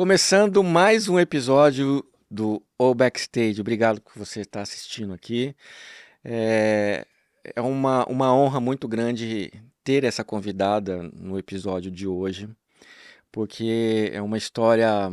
Começando mais um episódio do O Backstage. Obrigado por você estar assistindo aqui. É, é uma honra muito grande ter essa convidada no episódio de hoje, porque é uma história,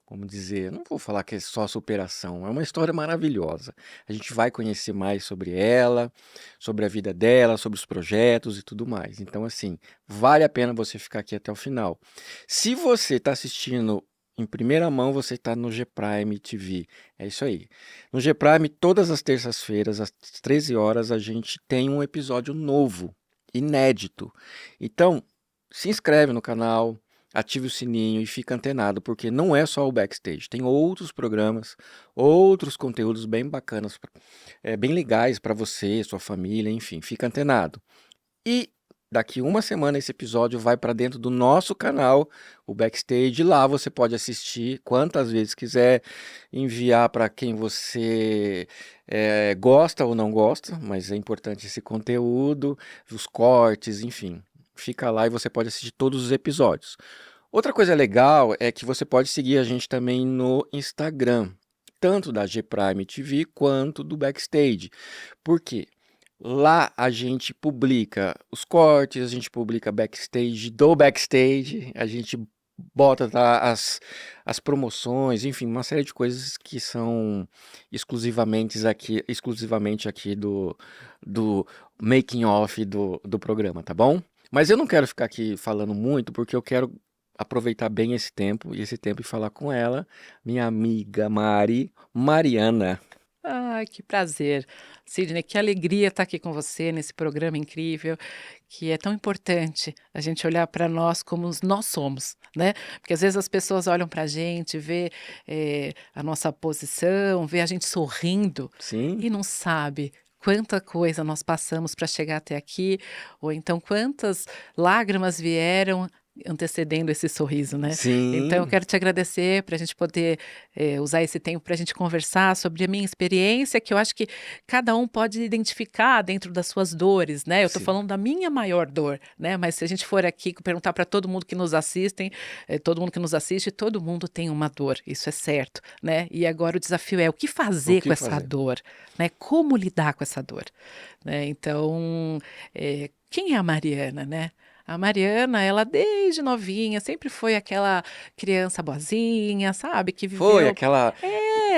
vamos dizer, não vou falar que é só superação, é uma história maravilhosa. A gente vai conhecer mais sobre ela, sobre a vida dela, sobre os projetos e tudo mais. Então, assim, vale a pena você ficar aqui até o final. Se você está assistindo em primeira mão, você está no G-Prime TV. É isso aí. No G-Prime, todas as terças-feiras, às 13 horas, a gente tem um episódio novo, inédito. Então, se inscreve no canal, ative o sininho e fica antenado, porque não é só o Backstage. Tem outros programas, outros conteúdos bem bacanas, bem legais para você, sua família, enfim, fica antenado. E daqui uma semana esse episódio vai para dentro do nosso canal, o Backstage. Lá você pode assistir quantas vezes quiser, enviar para quem você gosta ou não gosta, mas é importante esse conteúdo, os cortes, enfim. Fica lá e você pode assistir todos os episódios. Outra coisa legal é que você pode seguir a gente também no Instagram, tanto da G Prime TV quanto do Backstage. Por quê? Lá a gente publica os cortes, a gente publica backstage do backstage, a gente bota as promoções, enfim, uma série de coisas que são exclusivamente aqui do making off do programa, tá bom? Mas eu não quero ficar aqui falando muito, porque eu quero aproveitar bem esse tempo e falar com ela, minha amiga Mariana. Ai, que prazer. Sidney, que alegria estar aqui com você nesse programa incrível, que é tão importante a gente olhar para nós como nós somos, né? Porque às vezes as pessoas olham para a gente, vê a nossa posição, vê a gente sorrindo Sim, e não sabe quanta coisa nós passamos para chegar até aqui, ou então quantas lágrimas vieram antecedendo esse sorriso, né? Então eu sim. quero te agradecer para a gente poder usar esse tempo para a gente conversar sobre a minha experiência, que eu acho que cada um pode identificar dentro das suas dores, né? Eu estou Sim, falando da minha maior dor, né? Mas se a gente for aqui perguntar para todo mundo que nos assistem, todo mundo que nos assiste, todo mundo tem uma dor, isso é certo, né? E agora o desafio é o que o fazer com que essa fazer? dor, né? Como lidar com essa dor, né? Então, quem é a Mariana, né? A Mariana, ela desde novinha sempre foi aquela criança boazinha, sabe? Que Foi viveu aquela.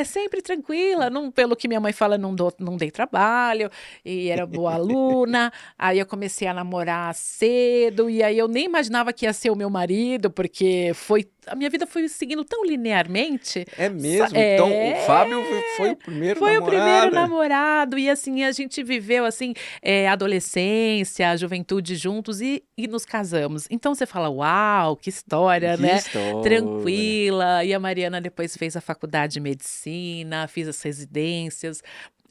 sempre tranquila, não, pelo que minha mãe fala, não dei trabalho, e era boa aluna. Aí eu comecei a namorar cedo, e aí eu nem imaginava que ia ser o meu marido, porque a minha vida foi seguindo tão linearmente. É mesmo? Então o Fábio foi o primeiro Foi o primeiro namorado. namorado, e assim, a gente viveu assim, adolescência, juventude juntos e nos casamos. Então você fala, uau, que história, Que né? história. Tranquila. E a Mariana depois fez a faculdade de medicina, fiz as residências.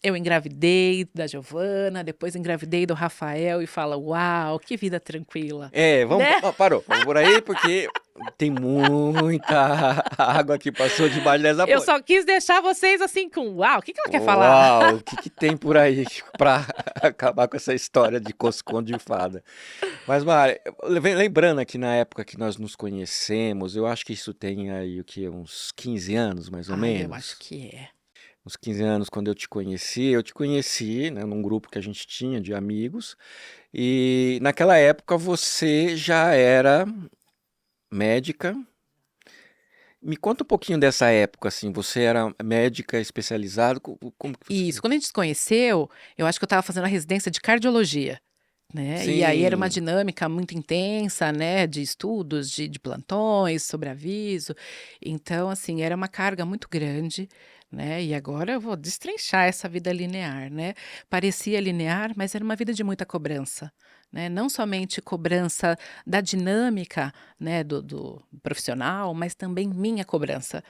Eu engravidei da Giovana, depois engravidei do Rafael e fala, uau, que vida tranquila, Vamos. né? Parou, vamos por aí, porque tem muita água que passou debaixo dessa Eu ponte. só quis deixar vocês assim com, uau, o que ela quer falar? Uau, o que tem por aí pra acabar com essa história de cosconde de fada? Mas, Mari, lembrando aqui na época que nós nos conhecemos, eu acho que isso tem aí o que, uns 15 anos, mais ou Ai, eu acho menos. que é. Uns 15 anos, quando eu te conheci, né, num grupo que a gente tinha de amigos, e naquela época você já era médica. Me conta um pouquinho dessa época, assim, você era médica especializada, como que você... Isso, quando a gente se conheceu, eu acho que eu estava fazendo a residência de cardiologia, né? E aí era uma Sim, dinâmica muito intensa, né? De estudos, de plantões, sobreaviso. Então, assim, era uma carga muito grande, né? E agora eu vou destrinchar essa vida linear, né? Parecia linear, mas era uma vida de muita cobrança, né? Não somente cobrança da dinâmica, né? Do profissional, mas também minha cobrança.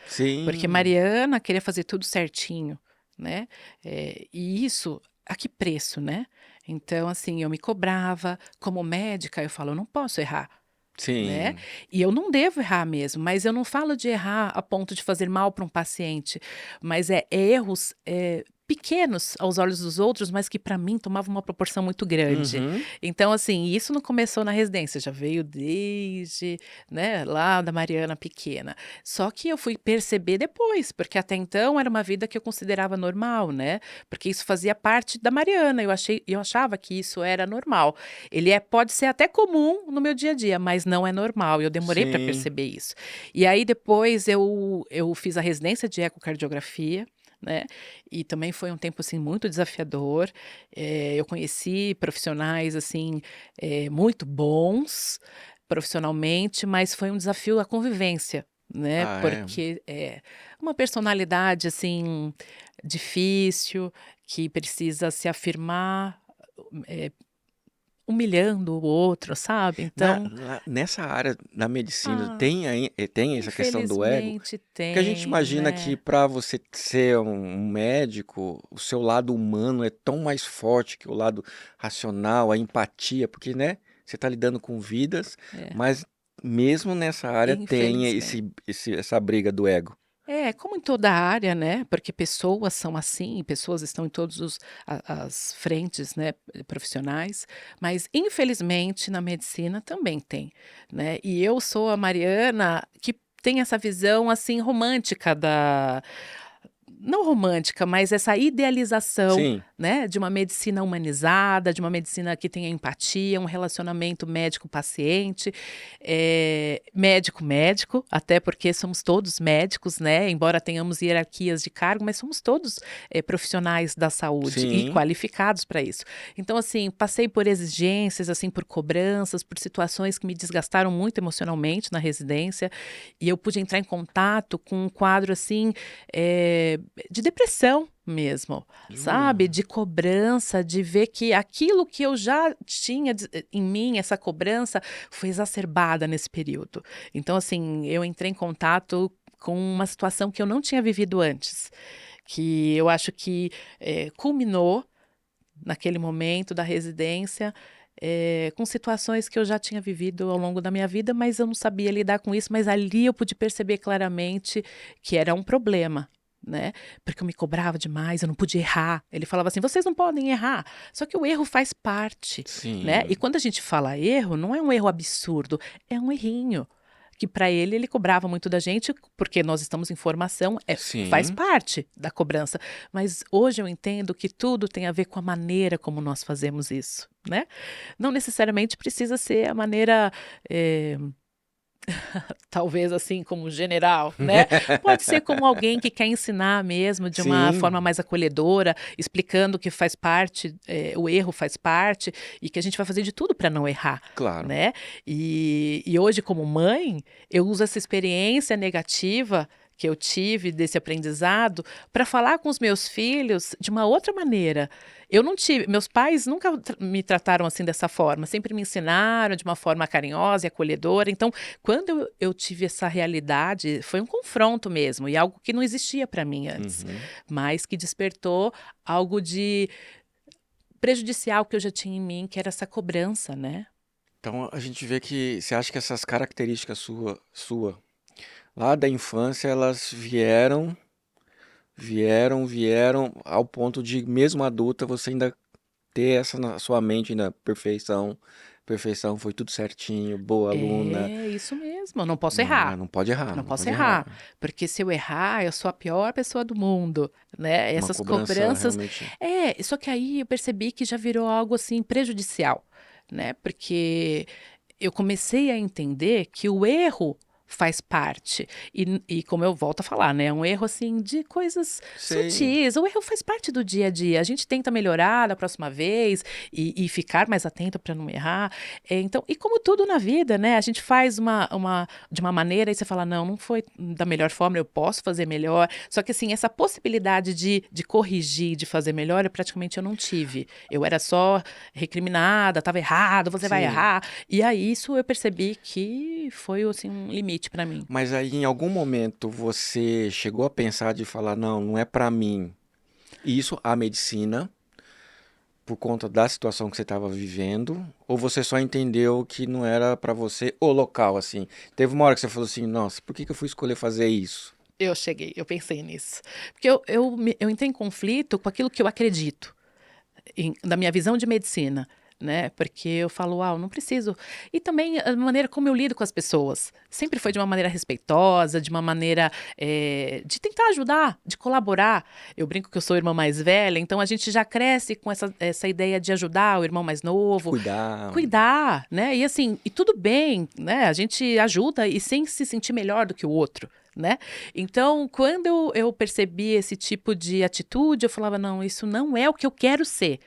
Porque sim, Mariana queria fazer tudo certinho, né? E isso, a que preço, né? Então, assim, eu me cobrava, como médica, eu falo, eu não posso errar, né? sim, E eu não devo errar mesmo, mas eu não falo de errar a ponto de fazer mal para um paciente, mas erros pequenos aos olhos dos outros, mas que para mim tomavam uma proporção muito grande. Uhum. Então, assim, isso não começou na residência, já veio desde, né, lá da Mariana pequena. Só que eu fui perceber depois, porque até então era uma vida que eu considerava normal, né? Porque isso fazia parte da Mariana. Eu achava que isso era normal. Pode ser até comum no meu dia a dia, mas não é normal. Eu demorei para Sim. perceber isso. E aí depois eu fiz a residência de ecocardiografia, né? E também foi um tempo assim muito desafiador. Eu conheci profissionais assim muito bons profissionalmente, mas foi um desafio a convivência, né? Ah, é. Porque é uma personalidade assim difícil que precisa se afirmar, eh, humilhando o outro, sabe? Então, Nessa área da medicina ah, tem essa questão do ego? infelizmente Porque a gente tem, imagina que né? para você ser um médico, o seu lado humano é tão mais forte que o lado racional, a empatia, porque, né, você está lidando com vidas, É, mas mesmo nessa área tem infelizmente. essa briga do ego. É, como em toda área, né, porque pessoas são assim, pessoas estão em todos as frentes, né, profissionais, mas infelizmente na medicina também tem, né, e eu sou a Mariana que tem essa visão, assim, romântica da não romântica, mas essa idealização, Sim, né, de uma medicina humanizada, de uma medicina que tenha empatia, um relacionamento médico-paciente, médico-médico, até porque somos todos médicos, né, embora tenhamos hierarquias de cargo, mas somos todos, profissionais da saúde e sim. qualificados para isso. Então, assim, passei por exigências, assim, por cobranças, por situações que me desgastaram muito emocionalmente na residência, e eu pude entrar em contato com um quadro, assim, de depressão mesmo, sabe? Uh, De cobrança, de ver que aquilo que eu já tinha em mim, essa cobrança, foi exacerbada nesse período. Então, assim, eu entrei em contato com uma situação que eu não tinha vivido antes, que eu acho que culminou naquele momento da residência. Com situações que eu já tinha vivido ao longo da minha vida, mas eu não sabia lidar com isso. Mas ali eu pude perceber claramente que era um problema, né? Porque eu me cobrava demais, eu não podia errar. Ele falava assim: vocês não podem errar. Só que o erro faz parte, né? E sim, quando a gente fala erro, não é um erro absurdo, é um errinho. Que para ele cobrava muito da gente, porque nós estamos em formação, faz sim. parte da cobrança. Mas hoje eu entendo que tudo tem a ver com a maneira como nós fazemos isso, né? Não necessariamente precisa ser a maneira, eh, talvez assim como general, né? Pode ser como alguém que quer ensinar mesmo de uma forma Sim, mais acolhedora, explicando que faz parte, o erro faz parte e que a gente vai fazer de tudo para não errar, claro. né? E hoje, como mãe, eu uso essa experiência negativa que eu tive desse aprendizado para falar com os meus filhos de uma outra maneira. Eu não tive, meus pais nunca me trataram assim dessa forma, sempre me ensinaram de uma forma carinhosa e acolhedora. Então, quando eu tive essa realidade, foi um confronto mesmo, e algo que não existia para mim antes, Uhum. mas que despertou algo de prejudicial que eu já tinha em mim, que era essa cobrança, né? Então a gente vê que você acha que essas características sua lá da infância, elas vieram ao ponto de, mesmo adulta, você ainda ter essa na sua mente ainda, perfeição, perfeição, foi tudo certinho, boa aluna, É isso mesmo, eu não posso não, errar. não pode errar, Não não posso pode errar. errar, porque se eu errar, eu sou a pior pessoa do mundo, né? Uma Essas cobrança cobranças. realmente. Só que aí eu percebi que já virou algo assim prejudicial, né? Porque eu comecei a entender que o erro faz parte. E como eu volto a falar, né? Um erro assim de coisas Sei, sutis. O erro faz parte do dia a dia. A gente tenta melhorar da próxima vez e ficar mais atento para não errar. Então, e como tudo na vida, né? A gente faz de uma maneira e você fala, não, não foi da melhor forma, eu posso fazer melhor. Só que assim, essa possibilidade de corrigir, de fazer melhor, eu não tive. Eu era só recriminada, estava errado, você vai sim. errar. E aí isso eu percebi que foi assim um limite para mim. Mas aí em algum momento você chegou a pensar de falar, não, não é pra mim. E isso a medicina, por conta da situação que você estava vivendo, ou você só entendeu que não era pra você o local assim? Teve uma hora que você falou assim, nossa, por que que eu fui escolher fazer isso? Eu pensei nisso. Porque eu entrei em conflito com aquilo que eu acredito, da minha visão de medicina, né? Porque eu falo, uau, não preciso. E também a maneira como eu lido com as pessoas. Sempre foi de uma maneira respeitosa, de uma maneira de tentar ajudar, de colaborar. Eu brinco que eu sou a irmã mais velha, então a gente já cresce com essa ideia de ajudar o irmão mais De novo. cuidar. Cuidar, né? E assim, e tudo bem, né? A gente ajuda e sem se sentir melhor do que o outro, né? Então, quando eu percebi esse tipo de atitude, eu falava, não, isso não é o que eu quero ser.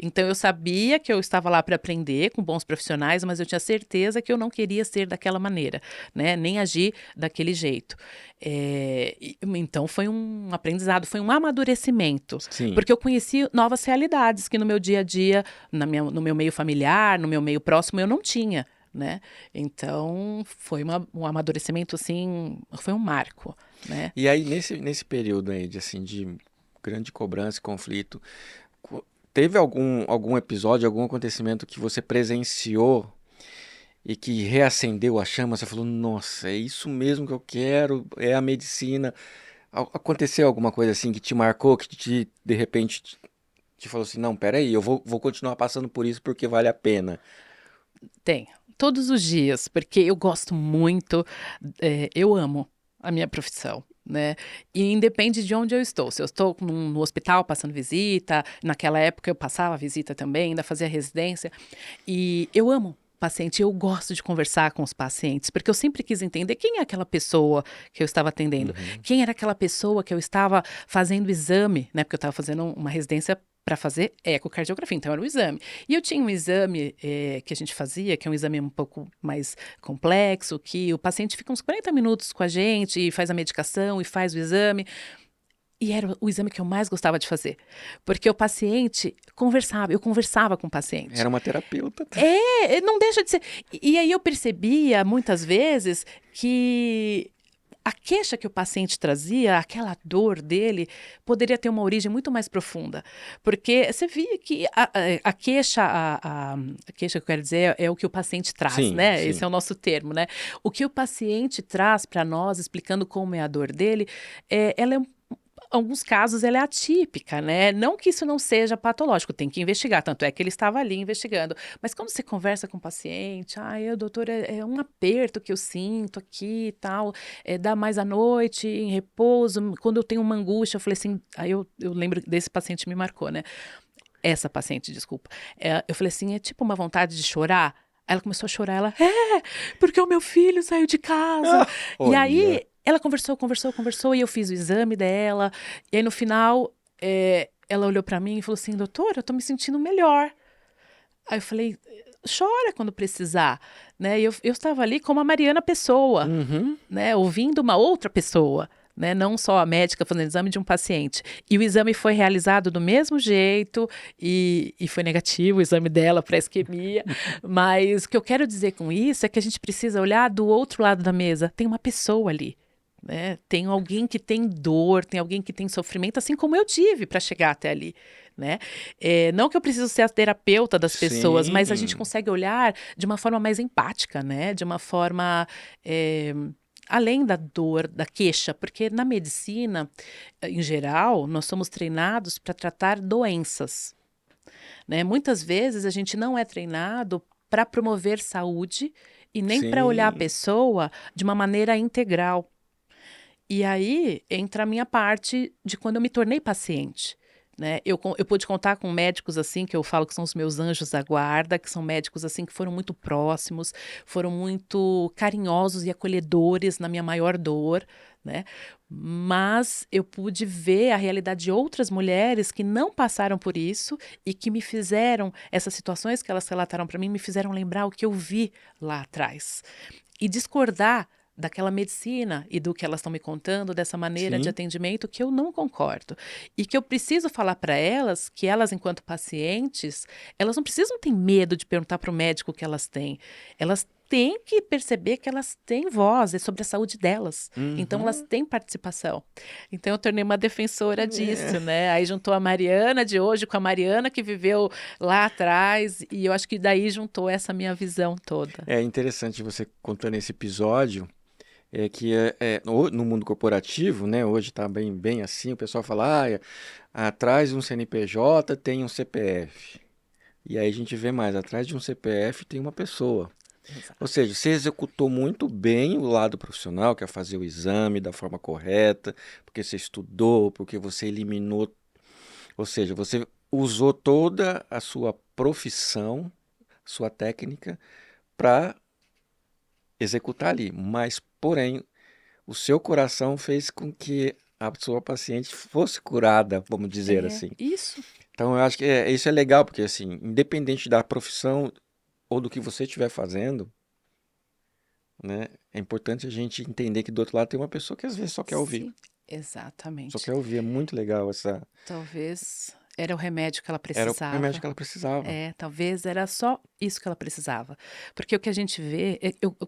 Então, eu sabia que eu estava lá para aprender com bons profissionais, mas eu tinha certeza que eu não queria ser daquela maneira, né? Nem agir daquele jeito. Então, foi um aprendizado, foi um amadurecimento, Sim. porque eu conheci novas realidades que no meu dia a dia, no meu meio familiar, no meu meio próximo, eu não tinha, né? Então, foi um amadurecimento, assim, foi um marco, né? E aí, nesse período aí assim, de grande cobrança e conflito, teve algum episódio, algum acontecimento que você presenciou e que reacendeu a chama? Você falou, nossa, é isso mesmo que eu quero, é a medicina. Aconteceu alguma coisa assim que te marcou, que de repente te falou assim, não, peraí, eu vou continuar passando por isso porque vale a pena. Tem. Todos os dias, porque eu gosto muito, eu amo a minha profissão, né? E independe de onde eu estou. Se eu estou no hospital passando visita, naquela época eu passava visita também, ainda fazia residência. E eu amo paciente, eu gosto de conversar com os pacientes, porque eu sempre quis entender quem é aquela pessoa que eu estava atendendo, Uhum. quem era aquela pessoa que eu estava fazendo exame, né? Porque eu estava fazendo uma residência para fazer ecocardiografia, então era o exame. E eu tinha um exame que a gente fazia, que é um exame um pouco mais complexo, que o paciente fica uns 40 minutos com a gente e faz a medicação e faz o exame. E era o exame que eu mais gostava de fazer, porque o paciente conversava, eu conversava com o paciente. Era uma terapeuta. Não deixa de ser. E aí eu percebia muitas vezes que a queixa que o paciente trazia, aquela dor dele, poderia ter uma origem muito mais profunda. Porque você via que a queixa, a queixa que eu quero dizer é o que o paciente traz, Sim, né? Esse sim. é o nosso termo, né? O que o paciente traz para nós, explicando como é a dor dele, ela é alguns casos ela é atípica, né? Não que isso não seja patológico, tem que investigar, tanto é que ele estava ali investigando. Mas quando você conversa com o paciente, doutor, é um aperto que eu sinto aqui e tal, dá mais à noite, em repouso, quando eu tenho uma angústia, eu falei assim, aí eu lembro desse paciente me marcou, né? Essa paciente, desculpa. Eu falei assim, é tipo uma vontade de chorar? Aí ela começou a chorar, porque o meu filho saiu de casa. Ah, E olha. aí, ela conversou, e eu fiz o exame dela. E aí, no final, ela olhou pra mim e falou assim, doutora, eu tô me sentindo melhor. Aí eu falei, chora quando precisar, né? E eu estava ali como a Mariana Pessoa, Uhum. né? Ouvindo uma outra pessoa, né? Não só a médica fazendo exame de um paciente. E o exame foi realizado do mesmo jeito e foi negativo o exame dela para isquemia. Mas o que eu quero dizer com isso é que a gente precisa olhar do outro lado da mesa. Tem uma pessoa ali. Né? Tem alguém que tem dor, tem alguém que tem sofrimento, assim como eu tive para chegar até ali. Né? Não que eu preciso ser a terapeuta das pessoas, mas a gente Sim. consegue olhar de uma forma mais empática, né? De uma forma além da dor, da queixa, porque na medicina, em geral, nós somos treinados para tratar doenças. Né? Muitas vezes a gente não é treinado para promover saúde e nem para olhar a Sim. pessoa de uma maneira integral. E aí entra a minha parte de quando eu me tornei paciente. Né? Eu pude contar com médicos assim, que eu falo que são os meus anjos da guarda, que são médicos assim que foram muito próximos, foram muito carinhosos e acolhedores na minha maior dor. Né? Mas eu pude ver a realidade de outras mulheres que não passaram por isso e que me fizeram, essas situações que elas relataram para mim, me fizeram lembrar o que eu vi lá atrás. E discordar daquela medicina e do que elas estão me contando, dessa maneira de Sim. atendimento que eu não concordo. E que eu preciso falar para elas que elas, enquanto pacientes, elas não precisam ter medo de perguntar para o médico o que elas têm. Elas têm que perceber que elas têm voz, é sobre a saúde delas. Então, elas Uhum. têm participação. Então, eu tornei uma defensora É. disso, né? Aí juntou a Mariana de hoje com a Mariana que viveu lá atrás, e eu acho que daí juntou essa minha visão toda. É interessante você contando esse episódio. é que no mundo corporativo, né, hoje está bem assim, o pessoal fala, atrás de um CNPJ tem um CPF. E aí a gente vê mais, atrás de um CPF tem uma pessoa. Ou Exato. seja, você executou muito bem o lado profissional, que é fazer o exame da forma correta, porque você estudou, porque você eliminou, ou seja, você usou toda a sua profissão, sua técnica, para executar ali. Mas, porém, o seu coração fez com que a sua paciente fosse curada, vamos dizer É, assim. isso. Então, eu acho que isso é legal, porque assim, independente da profissão ou do que você estiver fazendo, né, é importante a gente entender que do outro lado tem uma pessoa que às vezes só quer ouvir. Sim, Só exatamente. quer ouvir. É muito legal essa. Talvez era o remédio que ela Era o remédio precisava. que ela precisava. É, talvez era só isso que ela precisava. Porque o que a gente vê,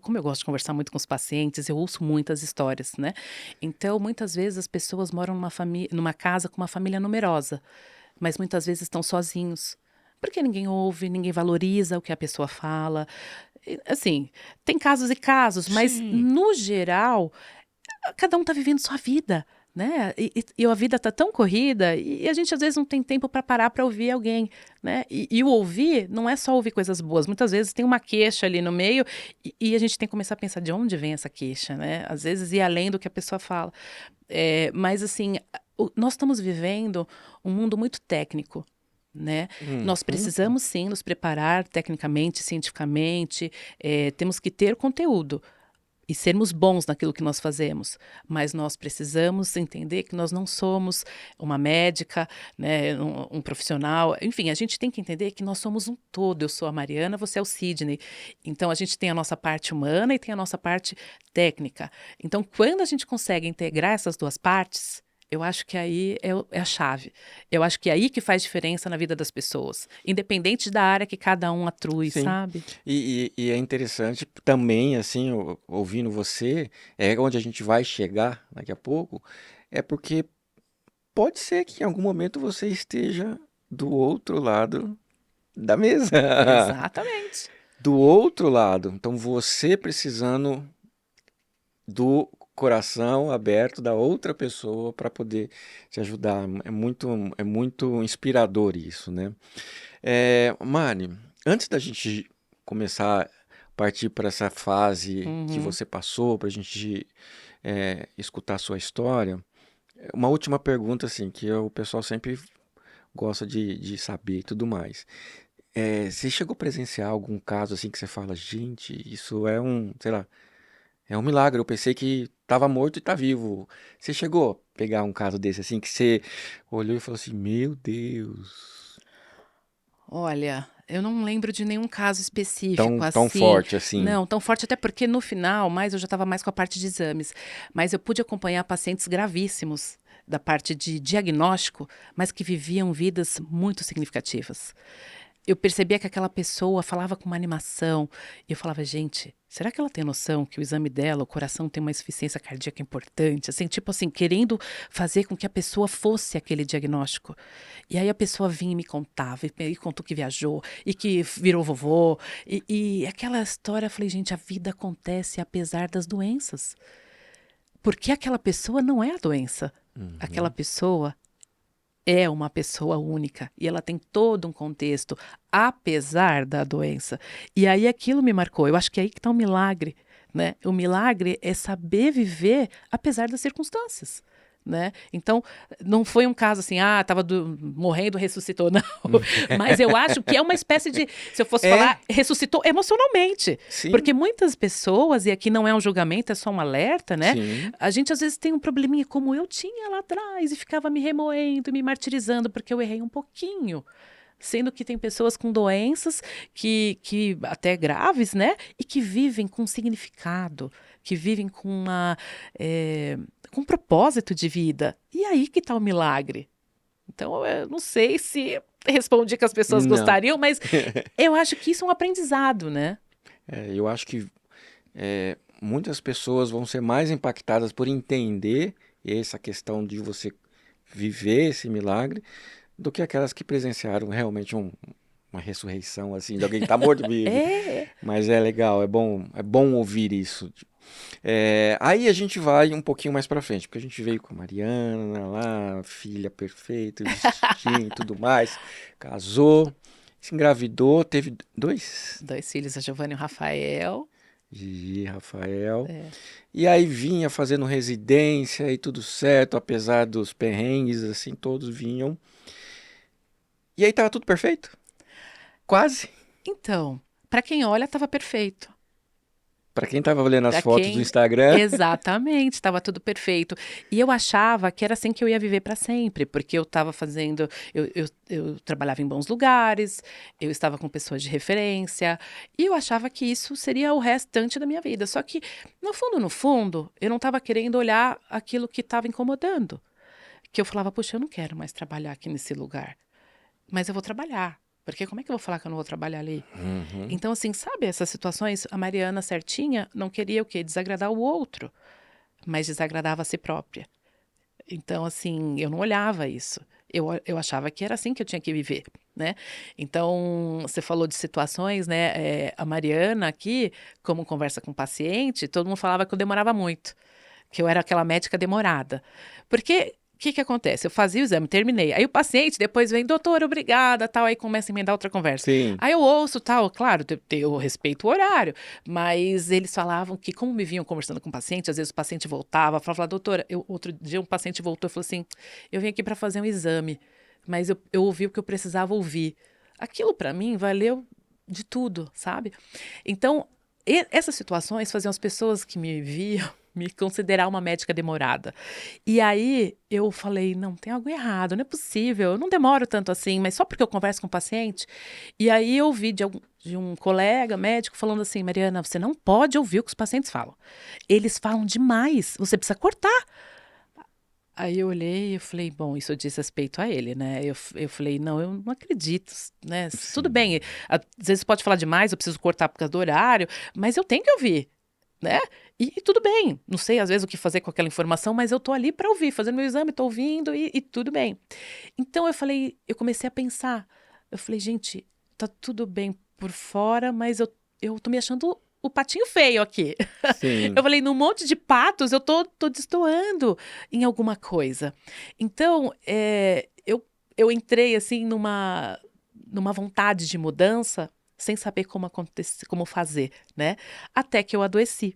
como eu gosto de conversar muito com os pacientes, eu ouço muitas histórias, né? Então, muitas vezes as pessoas moram numa casa com uma família numerosa, mas muitas vezes estão sozinhos. Porque ninguém ouve, ninguém valoriza o que a pessoa fala. Assim, tem casos e casos, mas Sim, no geral cada um tá vivendo sua vida, né? E a vida tá tão corrida e a gente às vezes não tem tempo para parar para ouvir alguém, né? E o ouvir não é só ouvir coisas boas. Muitas vezes tem uma queixa ali no meio e a gente tem que começar a pensar de onde vem essa queixa, né? Às vezes ir além do que a pessoa fala. Mas assim, nós estamos vivendo um mundo muito técnico. Né? Nós uhum, precisamos sim nos preparar tecnicamente, cientificamente, temos que ter conteúdo, e sermos bons naquilo que nós fazemos, mas nós precisamos entender que nós não somos uma médica, né, um profissional, enfim, a gente tem que entender que nós somos um todo. Eu sou a Mariana, você é o Sidney. Então a gente tem a nossa parte humana e tem a nossa parte técnica. Então, quando a gente consegue integrar essas duas partes, eu acho que aí é a chave. Eu acho que é aí que faz diferença na vida das pessoas, independente da área que cada um atrui, sim. sabe? E é interessante também, assim, ouvindo você, é onde a gente vai chegar daqui a pouco, é porque pode ser que em algum momento você esteja do outro lado da mesa. Exatamente. Do outro lado. Então você precisando do coração aberto da outra pessoa para poder te ajudar. É muito inspirador isso, né? Mari, antes da gente começar a partir para essa fase que Uhum. você passou, para a gente escutar a sua história, uma última pergunta, assim, que o pessoal sempre gosta de saber e tudo mais. Você chegou a presenciar algum caso assim que você fala, gente, isso é sei lá, é um milagre. Eu pensei que estava morto e tá vivo. Você chegou a pegar um caso desse assim que você olhou e falou assim, meu Deus, Olha, eu não lembro de nenhum caso específico tão assim, forte assim. não, tão forte, até porque no final, eu já estava mais com a parte de exames, mas eu pude acompanhar pacientes gravíssimos da parte de diagnóstico, mas que viviam vidas muito significativas. Eu percebia que aquela pessoa falava com uma animação, e eu falava: "Gente, será que ela tem noção que o exame dela, o coração tem uma insuficiência cardíaca importante?", assim, tipo assim, querendo fazer com que a pessoa fosse aquele diagnóstico. E aí a pessoa vinha e me contava, e contou que viajou, e que virou vovô, e aquela história, eu falei: "Gente, a vida acontece apesar das doenças", porque aquela pessoa não é a doença, aquela Uhum. pessoa é uma pessoa única e ela tem todo um contexto, apesar da doença. E aí aquilo me marcou. Eu acho que é aí que está o milagre, né? O milagre é saber viver apesar das circunstâncias. Né? Então, não foi um caso assim, estava morrendo, ressuscitou, não. Mas eu acho que é uma espécie de, se eu fosse É, falar, ressuscitou emocionalmente. sim, Porque muitas pessoas, e aqui não é um julgamento, é só um alerta, né? sim, A gente às vezes tem um probleminha como eu tinha lá atrás e ficava me remoendo, me martirizando porque eu errei um pouquinho. Sendo que tem pessoas com doenças que até graves, né? E que vivem com significado, que vivem com um propósito de vida. E aí que está o milagre. Então, eu não sei se respondi que as pessoas não. gostariam, mas eu acho que isso é um aprendizado, né? Eu acho que muitas pessoas vão ser mais impactadas por entender essa questão de você viver esse milagre do que aquelas que presenciaram realmente uma ressurreição assim de alguém que está morto vivo. É, Mas é legal, é bom ouvir isso. Aí a gente vai um pouquinho mais pra frente, porque a gente veio com a Mariana lá, filha perfeita, bichinho e tudo mais, casou, se engravidou, teve dois, 2 filhos, a Giovanna e o Rafael. Gigi e Rafael, É. e aí vinha fazendo residência e tudo certo, apesar dos perrengues, assim, todos vinham, e aí tava tudo perfeito, quase. Então, para quem olha, estava perfeito. Pra quem tava olhando as Para fotos do quem. Instagram, Exatamente, estava tudo perfeito. E eu achava que era assim que eu ia viver para sempre, porque eu estava fazendo. Eu trabalhava em bons lugares, eu estava com pessoas de referência, e eu achava que isso seria o restante da minha vida. Só que, no fundo, eu não estava querendo olhar aquilo que estava incomodando. Que eu falava, puxa, eu não quero mais trabalhar aqui nesse lugar, mas eu vou trabalhar. Porque como é que eu vou falar que eu não vou trabalhar ali? uhum, Então, assim, sabe essas situações? A Mariana certinha não queria o quê? Desagradar o outro, mas desagradava a si própria. Então, assim, eu não olhava isso. Eu achava que era assim que eu tinha que viver, né? Então, você falou de situações, né? A Mariana aqui, como conversa com o paciente, todo mundo falava que eu demorava muito, que eu era aquela médica demorada. Porque o que acontece? Eu fazia o exame, terminei. Aí o paciente depois vem, doutor, obrigada, tal, aí começa a emendar outra conversa. sim, Aí eu ouço, tal, claro, eu respeito o horário, mas eles falavam que, como me vinham conversando com o paciente, às vezes o paciente voltava, falava, doutora, outro dia um paciente voltou e falou assim: eu vim aqui para fazer um exame, mas eu ouvi o que eu precisava ouvir. Aquilo para mim valeu de tudo, sabe? Então, essas situações faziam as pessoas que me viam me considerar uma médica demorada. E aí eu falei, não, tem algo errado, não é possível, eu não demoro tanto assim, mas só porque eu converso com o paciente. E aí eu ouvi de um colega médico falando assim, Mariana, você não pode ouvir o que os pacientes falam. Eles falam demais, você precisa cortar. Aí eu olhei e falei, bom, isso diz respeito a ele, né? Eu falei, não, eu não acredito, né? Tudo sim, bem, às vezes pode falar demais, eu preciso cortar por causa do horário, mas eu tenho que ouvir, né? E tudo bem, não sei às vezes o que fazer com aquela informação, mas eu tô ali para ouvir, fazendo meu exame, tô ouvindo e tudo bem. Então eu falei, eu comecei a pensar, eu falei, gente, tá tudo bem por fora, mas eu tô me achando o patinho feio aqui. Eu sim. falei, num monte de patos, eu tô destoando em alguma coisa. Então, eu entrei assim numa vontade de mudança, sem saber como acontecer, como fazer, né? Até que eu adoeci.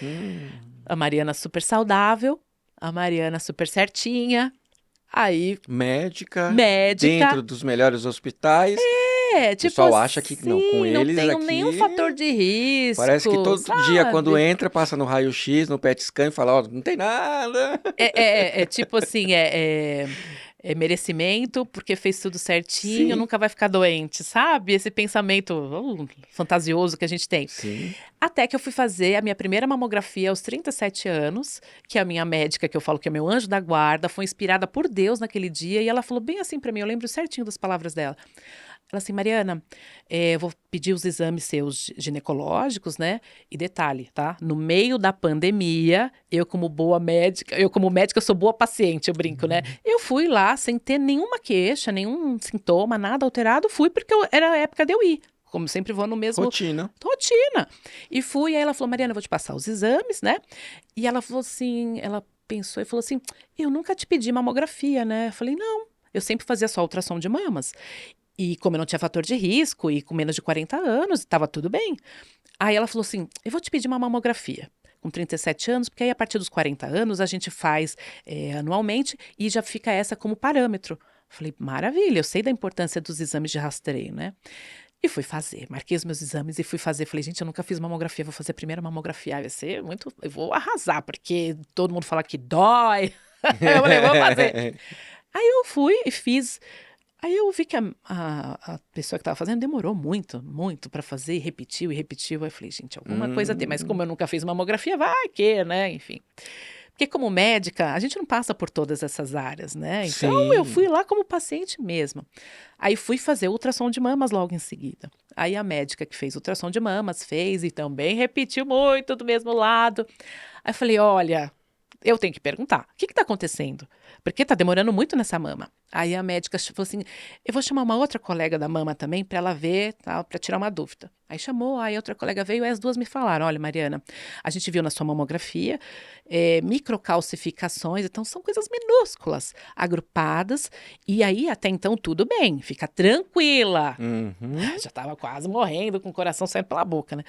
Hum. A Mariana super saudável, a Mariana super certinha, aí Médica, médica. dentro dos melhores hospitais. O Tipo pessoal acha que não, com assim, não eles tenho nenhum aqui, fator de parece que risco, todo dia quando sabe? entra, passa no raio-x, no PET scan e fala, ó, não tem nada. É tipo assim, é merecimento porque fez tudo certinho, Sim, nunca vai ficar doente, sabe? Esse pensamento fantasioso que a gente tem. sim. Até que eu fui fazer a minha primeira mamografia aos 37 anos, que a minha médica, que eu falo que é meu anjo da guarda, foi inspirada por Deus naquele dia, e ela falou bem assim pra mim, eu lembro certinho das palavras dela. Ela assim, Mariana, eu vou pedir os exames seus ginecológicos, né? E detalhe, tá? No meio da pandemia, eu como boa médica, eu como médica sou boa paciente, eu brinco, né? Eu fui lá sem ter nenhuma queixa, nenhum sintoma, nada alterado, fui porque era a época de eu ir. Como sempre vou no mesmo Rotina. rotina. E fui, aí ela falou, Mariana, eu vou te passar os exames, né? E ela falou assim, ela pensou e falou assim, eu nunca te pedi mamografia, né? Eu falei, não, eu sempre fazia só ultrassom de mamas. E como eu não tinha fator de risco e com menos de 40 anos, estava tudo bem. Aí ela falou assim: eu vou te pedir uma mamografia. Com 37 anos, porque aí a partir dos 40 anos a gente faz anualmente e já fica essa como parâmetro. Falei, maravilha, eu sei da importância dos exames de rastreio, né? E fui fazer, marquei os meus exames e fui fazer. Falei, gente, eu nunca fiz mamografia, vou fazer a primeira mamografia. Vai ser muito. Eu vou arrasar, porque todo mundo fala que dói. Eu falei, vou fazer. Aí eu fui e fiz. Aí eu vi que a pessoa que estava fazendo demorou muito, muito para fazer, e repetiu e repetiu. Aí eu falei, gente, alguma coisa tem. Mas como Hum, eu nunca fiz mamografia, vai que, né? Enfim. Porque como médica, a gente não passa por todas essas áreas, né? Então eu fui sim. lá como paciente mesmo. Aí fui fazer ultrassom de mamas logo em seguida. Aí a médica que fez ultrassom de mamas fez e também repetiu muito do mesmo lado. Aí eu falei, olha, eu tenho que perguntar, o que está acontecendo? porque tá demorando muito nessa mama. Aí a médica falou assim, eu vou chamar uma outra colega da mama também para ela ver, tal, para tirar uma dúvida. Aí chamou, aí outra colega veio e as duas me falaram, olha, Mariana, a gente viu na sua mamografia microcalcificações, então são coisas minúsculas, agrupadas, e aí até então tudo bem, fica tranquila. Uhum. Já estava quase morrendo, com o coração saindo pela boca, né?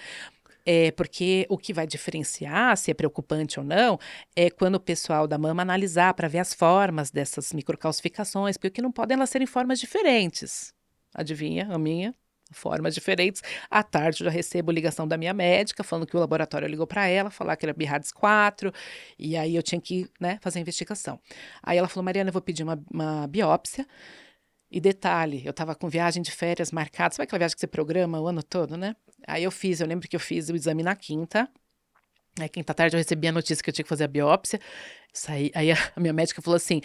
Porque o que vai diferenciar se é preocupante ou não é quando o pessoal da mama analisar para ver as formas dessas microcalcificações, porque o que não podem elas serem formas diferentes. Adivinha, a minha? Formas diferentes. À tarde eu já recebo ligação da minha médica falando que o laboratório ligou para ela, falar que era BIRADS 4, e aí eu tinha que, né, fazer a investigação. Aí ela falou, Mariana, eu vou pedir uma biópsia. E detalhe, eu estava com viagem de férias marcada, sabe aquela viagem que você programa o ano todo, né? Aí eu lembro que eu fiz o exame na quinta. Aí quinta tarde eu recebi a notícia que eu tinha que fazer a biópsia. Aí a minha médica falou assim: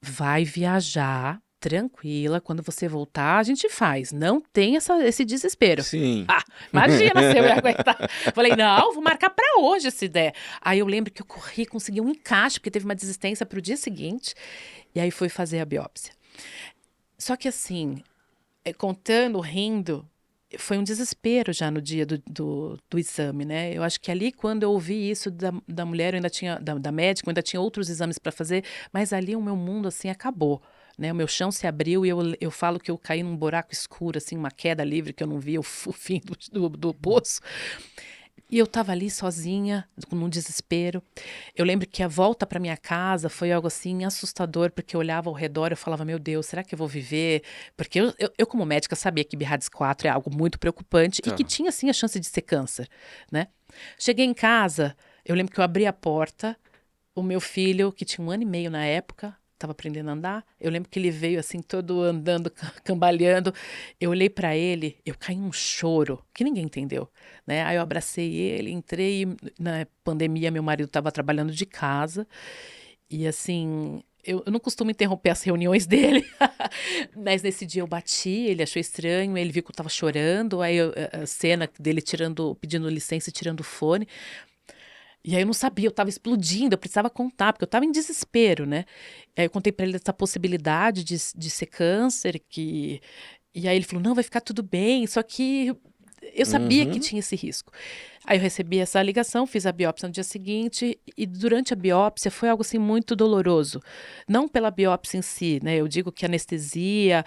vai viajar tranquila, quando você voltar a gente faz. Não tem esse desespero. Sim. Ah, imagina se eu ia aguentar. Falei, não, vou marcar para hoje se der. Aí eu lembro que eu corri, consegui um encaixe, porque teve uma desistência para o dia seguinte. E aí fui fazer a biópsia. Só que assim, contando, rindo, foi um desespero já no dia do exame, né? Eu acho que ali, quando eu ouvi isso da mulher, eu ainda tinha, da médica, eu ainda tinha outros exames para fazer, mas ali o meu mundo, assim, acabou. Né? O meu chão se abriu e eu falo que eu caí num buraco escuro, assim, uma queda livre que eu não via o fim do poço. E eu estava ali sozinha, num desespero. Eu lembro que a volta para minha casa foi algo assim assustador, porque eu olhava ao redor e eu falava, meu Deus, será que eu vou viver? Porque eu como médica, sabia que BIRADS 4 é algo muito preocupante e Tá. que tinha, sim, a chance de ser câncer, né? Cheguei em casa, eu lembro que eu abri a porta, o meu filho, que tinha 1 ano e meio na época, estava aprendendo a andar. Eu lembro que ele veio assim, todo andando, cambaleando. Eu olhei para ele, eu caí num choro, que ninguém entendeu, né? Aí eu abracei ele, entrei. Na pandemia, meu marido estava trabalhando de casa. E assim, eu não costumo interromper as reuniões dele, mas nesse dia eu bati, ele achou estranho, ele viu que eu estava chorando. Aí a cena dele pedindo licença e tirando o fone. E aí eu não sabia, eu estava explodindo, eu precisava contar, porque eu estava em desespero, né? Aí eu contei para ele essa possibilidade de ser câncer, e aí ele falou, não, vai ficar tudo bem, só que eu sabia que Uhum. tinha esse risco. Aí eu recebi essa ligação, fiz a biópsia no dia seguinte, e durante a biópsia foi algo assim muito doloroso. Não pela biópsia em si, né? Eu digo que a anestesia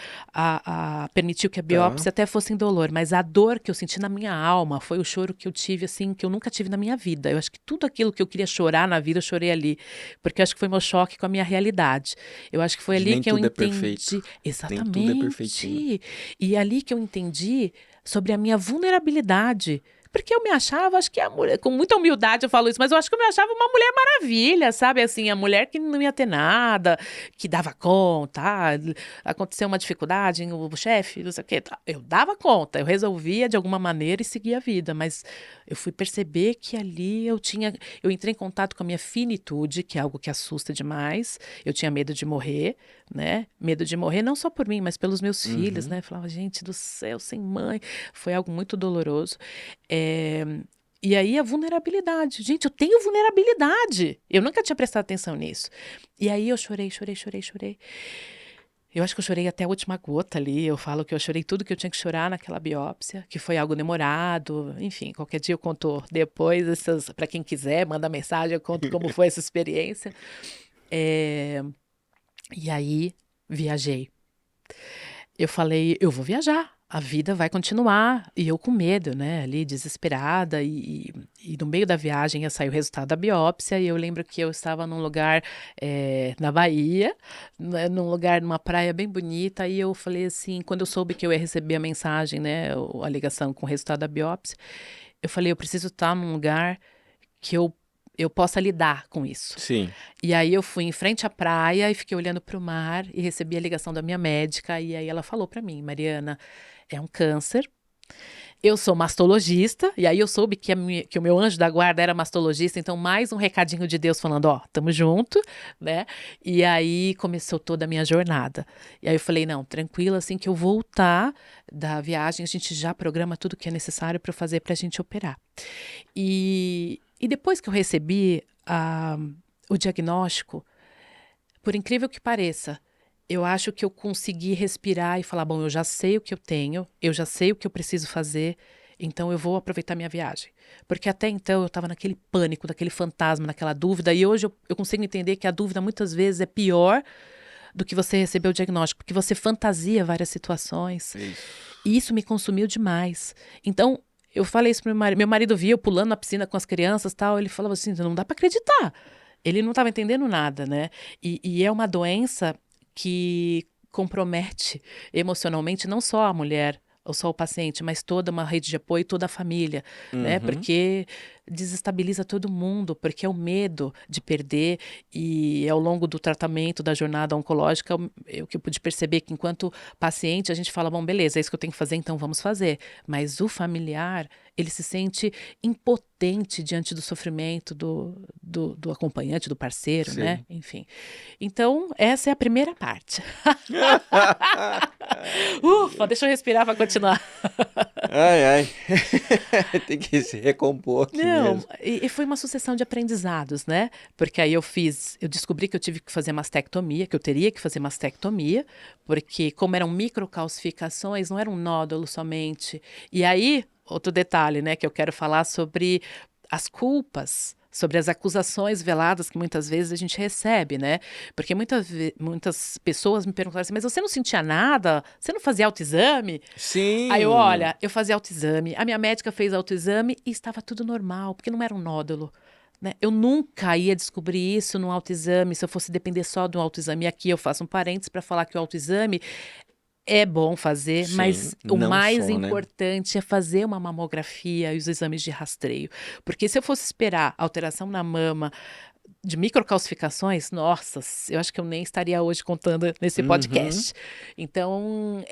permitiu que a Tá. biópsia até fosse indolor, mas a dor que eu senti na minha alma foi o choro que eu tive, assim, que eu nunca tive na minha vida. Eu acho que tudo aquilo que eu queria chorar na vida, eu chorei ali. Porque eu acho que foi meu choque com a minha realidade. Eu acho que foi De ali nem que eu tudo é perfeito. entendi. Nem tudo é perfeitinho. Exatamente. E ali que eu entendi sobre a minha vulnerabilidade. Porque eu me achava, acho que a mulher, com muita humildade eu falo isso, mas eu acho que eu me achava uma mulher maravilha, sabe? Assim, a mulher que não ia ter nada, que dava conta, aconteceu uma dificuldade, o chefe, não sei o quê. Eu dava conta, eu resolvia de alguma maneira e seguia a vida, mas eu fui perceber que ali eu entrei em contato com a minha finitude, que é algo que assusta demais. Eu tinha medo de morrer, né? Medo de morrer não só por mim, mas pelos meus filhos, Uhum. né? Eu falava, gente do céu, sem mãe. Foi algo muito doloroso. É, e aí a vulnerabilidade. Gente, eu tenho vulnerabilidade. Eu nunca tinha prestado atenção nisso. E aí eu chorei, chorei, chorei, chorei. Eu acho que eu chorei até a última gota ali. Eu falo que eu chorei tudo que eu tinha que chorar naquela biópsia, que foi algo demorado. Enfim, qualquer dia eu conto depois, para quem quiser, manda mensagem, eu conto como foi essa experiência. É, e aí viajei. Eu falei, eu vou viajar, a vida vai continuar. E eu com medo, né, ali desesperada. E no meio da viagem ia sair o resultado da biópsia. E eu lembro que eu estava num lugar na Bahia, né, num lugar, numa praia bem bonita. E eu falei assim, quando eu soube que eu ia receber a mensagem, né, a ligação com o resultado da biópsia, eu falei, eu preciso estar num lugar que eu possa lidar com isso. Sim. E aí eu fui em frente à praia e fiquei olhando para o mar e recebi a ligação da minha médica e aí ela falou para mim, Mariana, é um câncer. Eu sou mastologista e aí eu soube que o meu anjo da guarda era mastologista, então mais um recadinho de Deus falando, ó, tamo junto, né? E aí começou toda a minha jornada. E aí eu falei, não, tranquila, assim que eu voltar da viagem, a gente já programa tudo que é necessário para fazer para a gente operar. E depois que eu recebi o diagnóstico, Por incrível que pareça, eu acho que eu consegui respirar e falar: bom, eu já sei o que eu tenho, eu já sei o que eu preciso fazer, então eu vou aproveitar minha viagem. Porque até então eu estava naquele pânico, naquele fantasma, naquela dúvida, e hoje eu consigo entender que a dúvida muitas vezes é pior do que você receber o diagnóstico, porque você fantasia várias situações. Isso. E isso me consumiu demais. Então, eu falei isso pro meu marido via eu pulando na piscina com as crianças, tal, ele falava assim: não dá para acreditar. Ele não estava entendendo nada, né? E é uma doença que compromete emocionalmente não só a mulher ou só o paciente, mas toda uma rede de apoio, toda a família, né? Uhum. Porque desestabiliza todo mundo, porque é o medo de perder e ao longo do tratamento, da jornada oncológica, eu que pude perceber que enquanto paciente a gente fala, bom, beleza, é isso que eu tenho que fazer, então vamos fazer. Mas o familiar, ele se sente impotente diante do sofrimento do acompanhante, do parceiro, né? Sei. Enfim. Então, essa é a primeira parte. Ufa, deixa eu respirar para continuar. Ai, ai. Tem que se recompor aqui Não, mesmo. e foi uma sucessão de aprendizados, né? Porque aí eu descobri que eu tive que fazer mastectomia, que eu teria que fazer mastectomia, porque como eram microcalcificações, não era um nódulo somente. E aí, outro detalhe, né, que eu quero falar sobre as culpas, sobre as acusações veladas que muitas vezes a gente recebe, né? Porque muitas pessoas me perguntaram assim, mas você não sentia nada? Você não fazia autoexame? Aí eu, Sim. olha, eu fazia autoexame, a minha médica fez autoexame e estava tudo normal, porque não era um nódulo, né? Eu nunca ia descobrir isso no autoexame, se eu fosse depender só do autoexame. E aqui eu faço um parênteses para falar que o autoexame é bom fazer, Sim, mas o não mais só, né? importante é fazer uma mamografia e os exames de rastreio. Porque se eu fosse esperar alteração na mama de microcalcificações, nossa, eu acho que eu nem estaria hoje contando nesse Uhum. podcast. Então,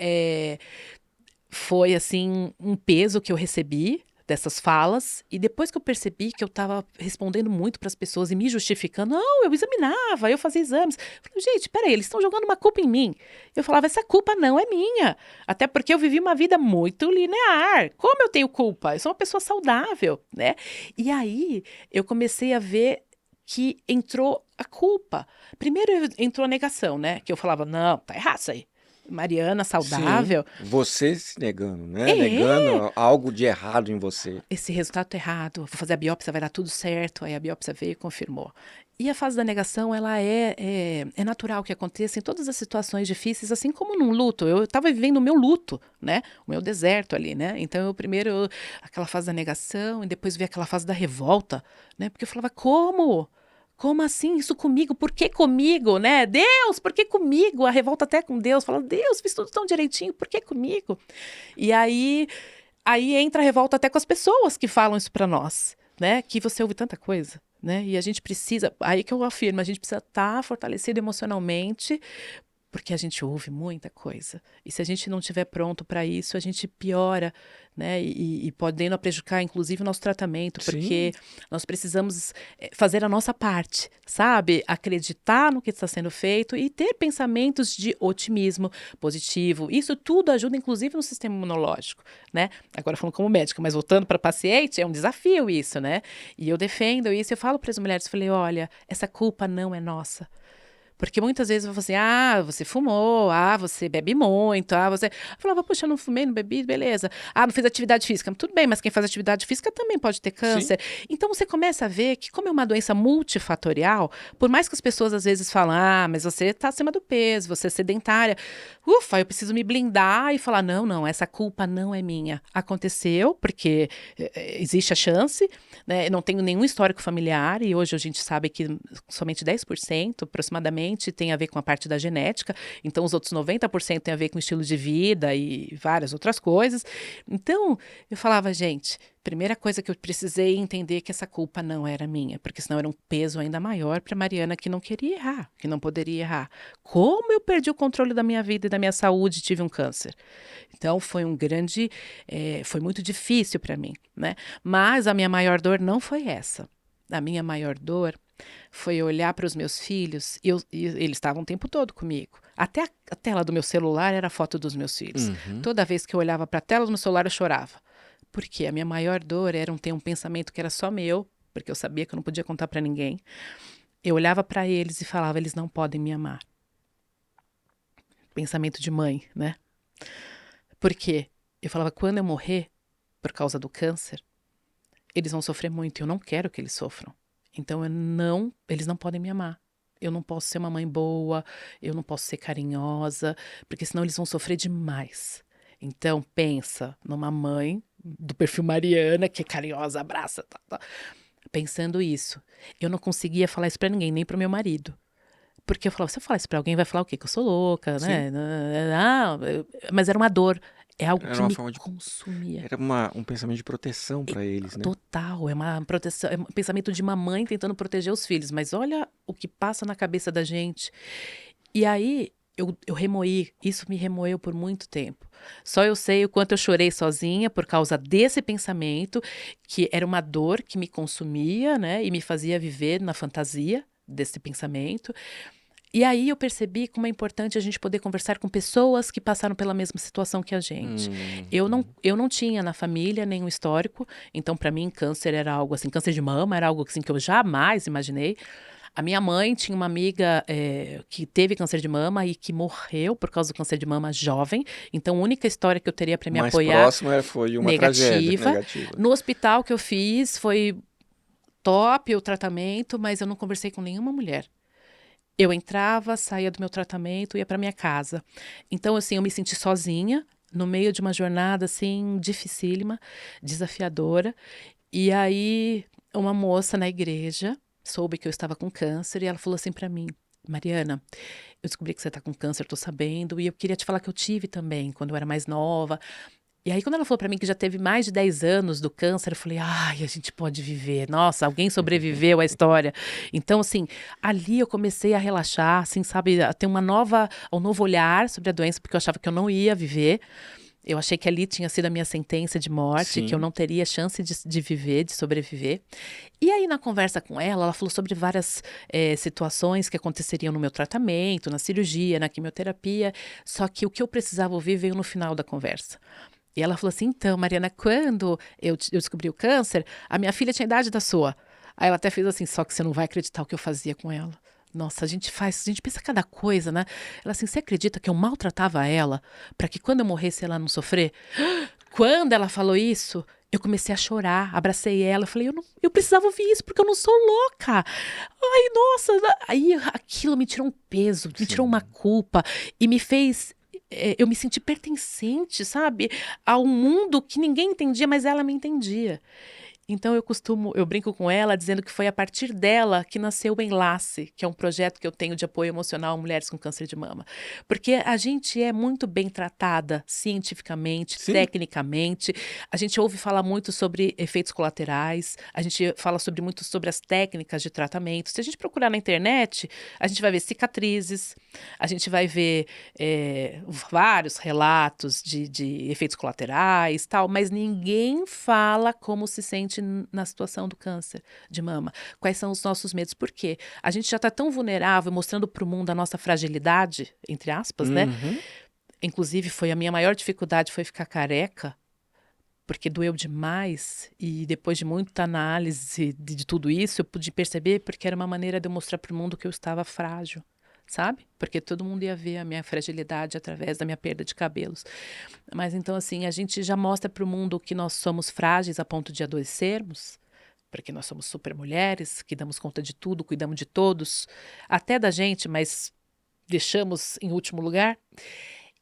foi assim um peso que eu recebi dessas falas e depois que eu percebi que eu estava respondendo muito para as pessoas e me justificando, não, eu examinava, eu fazia exames. Eu falei, gente, peraí, eles estão jogando uma culpa em mim. Eu falava, essa culpa não é minha, até porque eu vivi uma vida muito linear. Como eu tenho culpa? Eu sou uma pessoa saudável, né? E aí eu comecei a ver que entrou a culpa. Primeiro entrou a negação, né? Que eu falava, não, tá errado isso aí. Mariana Sim, saudável. você se negando, né? É, Negando algo de errado em você. esse resultado tá errado, vou fazer a biópsia, vai dar tudo certo. Aí a biópsia veio e confirmou. E a fase da negação, ela é natural que aconteça em todas as situações difíceis, assim como num luto. Eu estava vivendo o meu luto, né? O meu deserto ali, né? Então, aquela fase da negação, e depois veio aquela fase da revolta, né? Porque eu falava, como? Como assim? Isso comigo? Por que comigo, né? Deus, por que comigo? A revolta até com Deus, falando, Deus, fiz tudo tão direitinho, por que comigo? E aí entra a revolta até com as pessoas que falam isso para nós, né? Que você ouve tanta coisa, né? E a gente precisa, aí que eu afirmo, a gente precisa estar fortalecido emocionalmente porque a gente ouve muita coisa. E se a gente não estiver pronto para isso, a gente piora, né? E podendo prejudicar, inclusive, o nosso tratamento, Sim, porque nós precisamos fazer a nossa parte, sabe? Acreditar no que está sendo feito e ter pensamentos de otimismo positivo. Isso tudo ajuda, inclusive, no sistema imunológico, né? Agora falando como médica, mas voltando para paciente, é um desafio isso, né? E eu defendo isso, eu falo para as mulheres, falei, olha, essa culpa não é nossa. Porque muitas vezes eu falo assim, ah, você fumou, ah, você bebe muito, ah, você... Eu falava, poxa, eu não fumei, não bebi, beleza. Ah, não fiz atividade física. Tudo bem, mas quem faz atividade física também pode ter sim. câncer. Então você começa a ver que como é uma doença multifatorial, por mais que as pessoas às vezes falam, ah, mas você está acima do peso, você é sedentária. Ufa, eu preciso me blindar e falar, não, não, essa culpa não é minha. Aconteceu, porque existe a chance, né? Eu não tenho nenhum histórico familiar e hoje a gente sabe que somente 10% aproximadamente tem a ver com a parte da genética, então os outros 90% tem a ver com estilo de vida e várias outras coisas. Então, eu falava, gente, primeira coisa que eu precisei entender é que essa culpa não era minha, porque senão era um peso ainda maior para Mariana que não queria errar, que não poderia errar. Como eu perdi o controle da minha vida e da minha saúde e tive um câncer? Então foi foi muito difícil para mim, né? Mas a minha maior dor não foi essa. A minha maior dor foi olhar para os meus filhos e eles estavam o tempo todo comigo. Até a tela do meu celular era a foto dos meus filhos. Uhum. Toda vez que eu olhava para a tela do meu celular, eu chorava. Porque a minha maior dor era ter um pensamento que era só meu, porque eu sabia que eu não podia contar para ninguém. Eu olhava para eles e falava, eles não podem me amar. Pensamento de mãe, né? Por quê? Eu falava, quando eu morrer por causa do câncer, eles vão sofrer muito, eu não quero que eles sofram. Então eles não podem me amar. Eu não posso ser uma mãe boa, eu não posso ser carinhosa, porque senão eles vão sofrer demais. Então pensa numa mãe do perfil Mariana, que é carinhosa, abraça, tá. Pensando isso. Eu não conseguia falar isso pra ninguém, nem pro meu marido. Porque eu falava, se eu falar isso pra alguém, vai falar o quê? Que eu sou louca, Sim, né? Mas era uma dor. É algo era que uma me forma de, consumia. era um pensamento de proteção para eles, né? Total, é uma proteção, é um pensamento de uma mãe tentando proteger os filhos, mas olha o que passa na cabeça da gente. E aí eu remoí, isso me remoeu por muito tempo. Só eu sei o quanto eu chorei sozinha por causa desse pensamento, que era uma dor que me consumia, né, e me fazia viver na fantasia desse pensamento. E aí eu percebi como é importante a gente poder conversar com pessoas que passaram pela mesma situação que a gente. Uhum. Eu não tinha na família nenhum histórico, então para mim câncer era algo assim, câncer de mama era algo assim que eu jamais imaginei. A minha mãe tinha uma amiga que teve câncer de mama e que morreu por causa do câncer de mama jovem. Então a única história que eu teria para O me mais apoiar, próximo foi uma tragédia negativa. negativa. No hospital que eu fiz foi top o tratamento, mas eu não conversei com nenhuma mulher. Eu entrava, saía do meu tratamento, ia para minha casa. Então, assim, eu me senti sozinha, no meio de uma jornada, assim, dificílima, desafiadora. E aí, uma moça na igreja soube que eu estava com câncer e ela falou assim para mim, Mariana, eu descobri que você está com câncer, tô sabendo, e eu queria te falar que eu tive também, quando eu era mais nova. E aí, quando ela falou pra mim que já teve mais de 10 anos do câncer, eu falei, ai, a gente pode viver. Nossa, alguém sobreviveu à história. Então, assim, ali eu comecei a relaxar, assim, sabe, a ter um novo olhar sobre a doença, porque eu achava que eu não ia viver. Eu achei que ali tinha sido a minha sentença de morte, que eu Sim. não teria chance de viver, de sobreviver. E aí, na conversa com ela falou sobre várias situações que aconteceriam no meu tratamento, na cirurgia, na quimioterapia. Só que o que eu precisava ouvir veio no final da conversa. E ela falou assim: então, Mariana, quando eu descobri o câncer, a minha filha tinha a idade da sua. Aí ela até fez assim: só que você não vai acreditar o que eu fazia com ela. Nossa, a gente pensa cada coisa, né? Ela assim: você acredita que eu maltratava ela para que quando eu morresse ela não sofrer? Quando ela falou isso, eu comecei a chorar, abracei ela, falei: eu precisava ouvir isso porque eu não sou louca. Ai, nossa, aí aquilo me tirou um peso, me tirou uma Sim. culpa e me fez eu me senti pertencente, sabe, a um mundo que ninguém entendia, mas ela me entendia. Então eu brinco com ela dizendo que foi a partir dela que nasceu o Enlace, que é um projeto que eu tenho de apoio emocional a mulheres com câncer de mama. Porque a gente é muito bem tratada cientificamente, Sim. tecnicamente. A gente ouve falar muito sobre efeitos colaterais, a gente fala muito sobre as técnicas de tratamento. Se a gente procurar na internet, a gente vai ver cicatrizes, a gente vai ver vários relatos de efeitos colaterais, tal, mas ninguém fala como se sente na situação do câncer de mama. Quais são os nossos medos? Por quê? A gente já está tão vulnerável, mostrando para o mundo a nossa fragilidade, entre aspas, né? Uhum. Inclusive, foi a minha maior dificuldade foi ficar careca, porque doeu demais. E depois de muita análise de tudo isso, eu pude perceber porque era uma maneira de eu mostrar para o mundo que eu estava frágil. Sabe? Porque todo mundo ia ver a minha fragilidade através da minha perda de cabelos. Mas então, assim, a gente já mostra para o mundo que nós somos frágeis a ponto de adoecermos, porque nós somos super mulheres, que damos conta de tudo, cuidamos de todos, até da gente, mas deixamos em último lugar.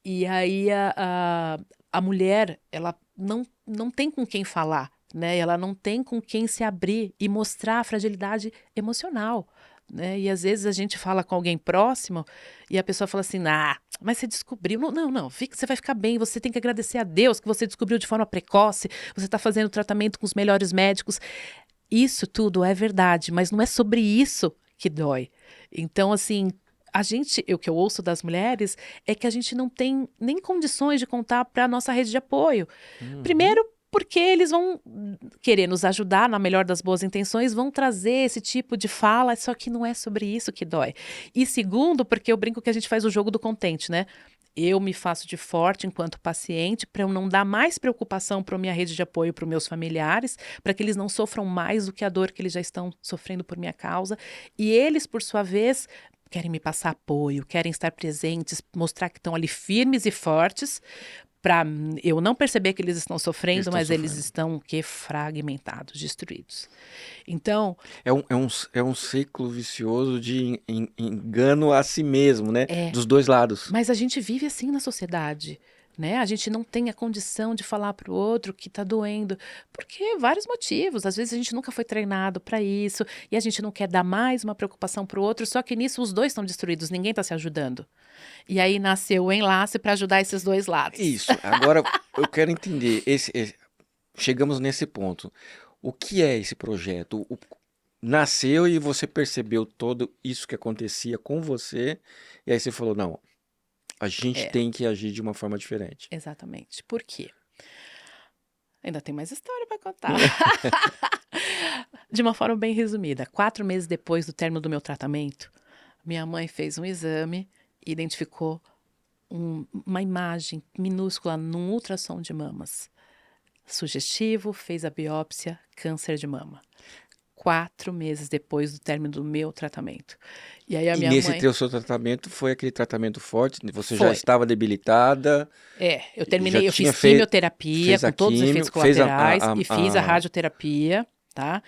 E aí a mulher, ela não tem com quem falar, né? Ela não tem com quem se abrir e mostrar a fragilidade emocional. Né? E às vezes a gente fala com alguém próximo e a pessoa fala assim: ah, mas você descobriu. Não, não, não, você vai ficar bem, você tem que agradecer a Deus que você descobriu de forma precoce, você está fazendo tratamento com os melhores médicos. Isso tudo é verdade, mas não é sobre isso que dói. Então, assim, o que eu ouço das mulheres é que a gente não tem nem condições de contar para a nossa rede de apoio. Uhum. Primeiro, porque eles vão querer nos ajudar, na melhor das boas intenções, vão trazer esse tipo de fala, só que não é sobre isso que dói. E segundo, porque eu brinco que a gente faz o jogo do contente, né? Eu me faço de forte enquanto paciente para eu não dar mais preocupação para a minha rede de apoio, para os meus familiares, para que eles não sofram mais do que a dor que eles já estão sofrendo por minha causa. E eles, por sua vez, querem me passar apoio, querem estar presentes, mostrar que estão ali firmes e fortes, para eu não perceber que eles estão sofrendo, mas eles estão fragmentados, destruídos. Então, É um ciclo vicioso de engano a si mesmo, né? é. Dos dois lados. Mas a gente vive assim na sociedade, né? A gente não tem a condição de falar para o outro que está doendo, porque vários motivos. Às vezes a gente nunca foi treinado para isso e a gente não quer dar mais uma preocupação para o outro, só que nisso os dois estão destruídos, ninguém está se ajudando. E aí nasceu o enlace para ajudar esses dois lados. Isso. Agora eu quero entender. Chegamos nesse ponto. O que é esse projeto? Nasceu e você percebeu todo isso que acontecia com você, e aí você falou, não, a gente tem que agir de uma forma diferente. Exatamente. Por quê? Ainda tem mais história para contar. De uma forma bem resumida, 4 meses depois do término do meu tratamento, minha mãe fez um exame e identificou uma imagem minúscula num ultrassom de mamas. Sugestivo, fez a biópsia, câncer de mama. 4 meses depois do término do meu tratamento. E aí a minha nesse mãe... seu tratamento foi aquele tratamento forte? Você já Foi. estava debilitada? Eu terminei, eu tinha fiz quimioterapia fez a com todos os químio, efeitos fez colaterais e fiz a radioterapia, tá?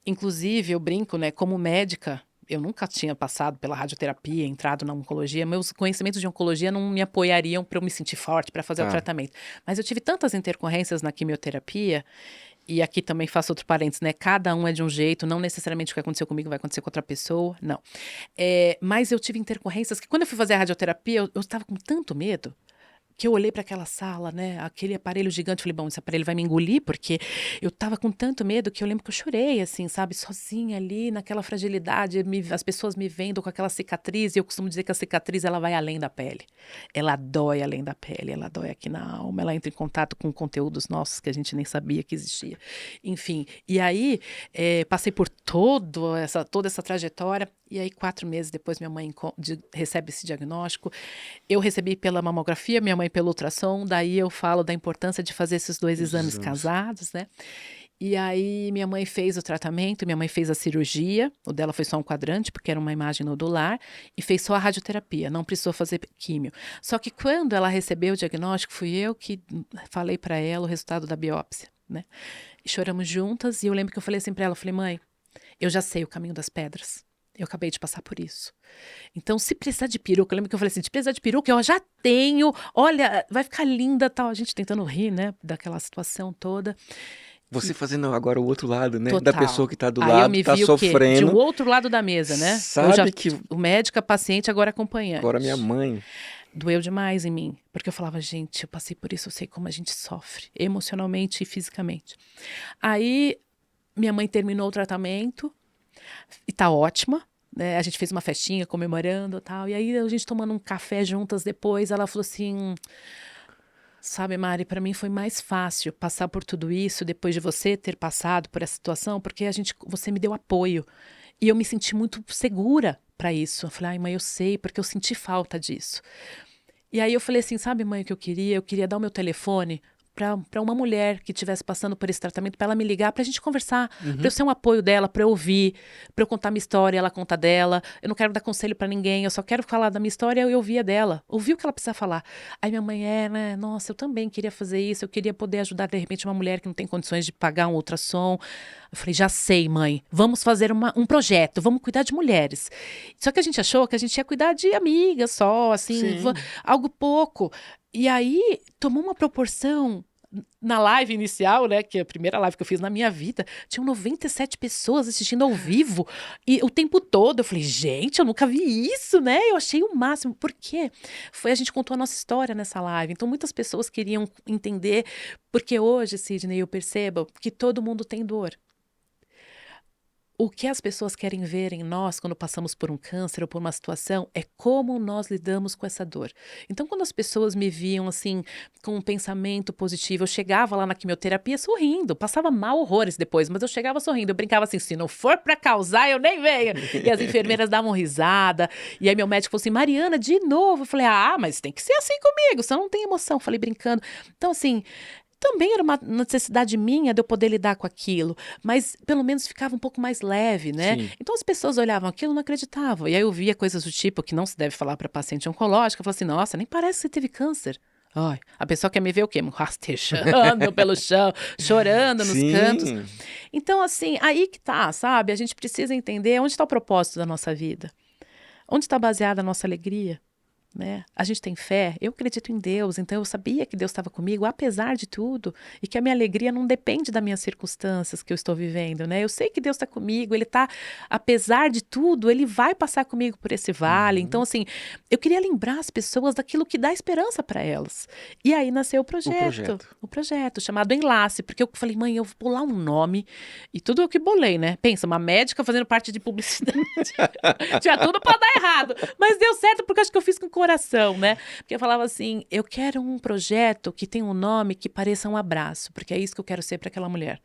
Inclusive, eu brinco, né, como médica, eu nunca tinha passado pela radioterapia, entrado na oncologia, meus conhecimentos de oncologia não me apoiariam para eu me sentir forte para fazer o tratamento. Mas eu tive tantas intercorrências na quimioterapia, e aqui também faço outro parênteses, né? Cada um é de um jeito, não necessariamente o que aconteceu comigo vai acontecer com outra pessoa, não. Mas eu tive intercorrências que quando eu fui fazer a radioterapia, eu estava com tanto medo que eu olhei para aquela sala, né, aquele aparelho gigante, falei, bom, esse aparelho vai me engolir, porque eu tava com tanto medo que eu lembro que eu chorei, assim, sabe, sozinha ali, naquela fragilidade, as pessoas me vendo com aquela cicatriz, e eu costumo dizer que a cicatriz, ela vai além da pele, ela dói além da pele, ela dói aqui na alma, ela entra em contato com conteúdos nossos que a gente nem sabia que existia, enfim, e aí, passei por toda essa trajetória, e aí 4 meses depois minha mãe recebe esse diagnóstico, eu recebi pela mamografia, minha mãe pelo ultrassom, daí eu falo da importância de fazer esses 2 exames casados, né? E aí minha mãe fez o tratamento, minha mãe fez a cirurgia, o dela foi só um quadrante, porque era uma imagem nodular, e fez só a radioterapia, não precisou fazer químio. Só que quando ela recebeu o diagnóstico, fui eu que falei para ela o resultado da biópsia, né? E choramos juntas, e eu lembro que eu falei assim para ela, eu falei, mãe, eu já sei o caminho das pedras. Eu acabei de passar por isso. Então, se precisar de peruca, eu lembro que eu falei assim, se precisar de peruca, eu já tenho. Olha, vai ficar linda, tal. A gente tentando rir, né, daquela situação toda. Você fazendo agora o outro lado, né? Total. Da pessoa que tá do Aí eu lado, me tá vi o quê? De um sofrendo. outro lado da mesa, né? Sabe que o médico, a paciente, agora acompanhante. agora minha mãe... Doeu demais em mim, porque eu falava, gente, eu passei por isso, eu sei como a gente sofre, emocionalmente e fisicamente. Aí, minha mãe terminou o tratamento e tá ótima. Né, a gente fez uma festinha comemorando e tal, e aí a gente tomando um café juntas depois, ela falou assim, sabe, Mari, para mim foi mais fácil passar por tudo isso depois de você ter passado por essa situação, porque você me deu apoio, e eu me senti muito segura para isso. Eu falei, ai mãe, eu sei, porque eu senti falta disso. E aí eu falei assim, sabe mãe o que eu queria? Eu queria dar o meu telefone para uma mulher que estivesse passando por esse tratamento, para ela me ligar, para a gente conversar, para eu ser um apoio dela, para eu ouvir, para eu contar minha história, ela conta dela. Eu não quero dar conselho para ninguém, eu só quero falar da minha história e eu ouvir a dela, ouvir o que ela precisa falar. Aí minha mãe, né, nossa, eu também queria fazer isso, eu queria poder ajudar, de repente, uma mulher que não tem condições de pagar um ultrassom. Eu falei, já sei, mãe, vamos fazer um projeto, vamos cuidar de mulheres. Só que a gente achou que a gente ia cuidar de amigas só, assim, algo pouco. E aí tomou uma proporção. Na live inicial, né, que é a primeira live que eu fiz na minha vida, tinham 97 pessoas assistindo ao vivo, e o tempo todo eu falei, gente, eu nunca vi isso, né, eu achei o máximo, por quê? A gente contou a nossa história nessa live, então muitas pessoas queriam entender, porque hoje, Sidney, eu percebo que todo mundo tem dor. o que as pessoas querem ver em nós quando passamos por um câncer ou por uma situação é como nós lidamos com essa dor. Então, quando as pessoas me viam assim, com um pensamento positivo, eu chegava lá na quimioterapia sorrindo, passava mal horrores depois, mas eu chegava sorrindo, eu brincava assim, se não for para causar, eu nem venho. E as enfermeiras davam risada, e aí meu médico falou assim, Mariana, de novo? Eu falei, mas tem que ser assim comigo, senão não tem emoção. Eu falei brincando. Então, assim, também era uma necessidade minha de eu poder lidar com aquilo, mas pelo menos ficava um pouco mais leve, né? Sim. Então as pessoas olhavam aquilo e não acreditavam. E aí eu via coisas do tipo que não se deve falar para paciente oncológica, eu falava assim, nossa, nem parece que você teve câncer. Ai, a pessoa quer me ver o quê? Rastejando pelo chão, chorando nos cantos. Sim. Então, assim, aí que tá, sabe? A gente precisa entender onde está o propósito da nossa vida. Onde está baseada a nossa alegria? Né? A gente tem fé, eu acredito em Deus, então eu sabia que Deus estava comigo, apesar de tudo, e que a minha alegria não depende das minhas circunstâncias que eu estou vivendo, né? Eu sei que Deus está comigo, Ele está, apesar de tudo, Ele vai passar comigo por esse vale. Então, assim, eu queria lembrar as pessoas daquilo que dá esperança para elas. E aí nasceu o projeto chamado Enlace, porque eu falei, mãe, eu vou bolar um nome, e tudo eu que bolei, né? Pensa, uma médica fazendo parte de publicidade, tinha tudo para dar errado, mas deu certo porque eu acho que eu fiz com coração, né? Porque eu falava assim, eu quero um projeto que tenha um nome que pareça um abraço, porque é isso que eu quero ser para aquela mulher.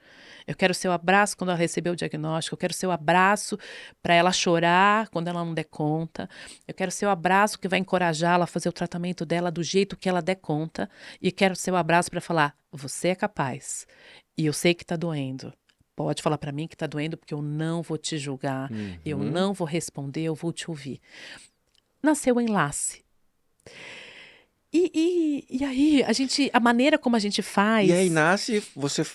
Eu quero ser o abraço quando ela recebeu o diagnóstico, eu quero ser o abraço para ela chorar quando ela não der conta, eu quero ser o abraço que vai encorajá-la a fazer o tratamento dela do jeito que ela der conta, e quero ser o abraço para falar, você é capaz, e eu sei que está doendo. Pode falar para mim que está doendo, porque eu não vou te julgar, eu não vou responder, eu vou te ouvir. Nasceu o Enlace. E aí, a maneira como a gente faz... E aí nasce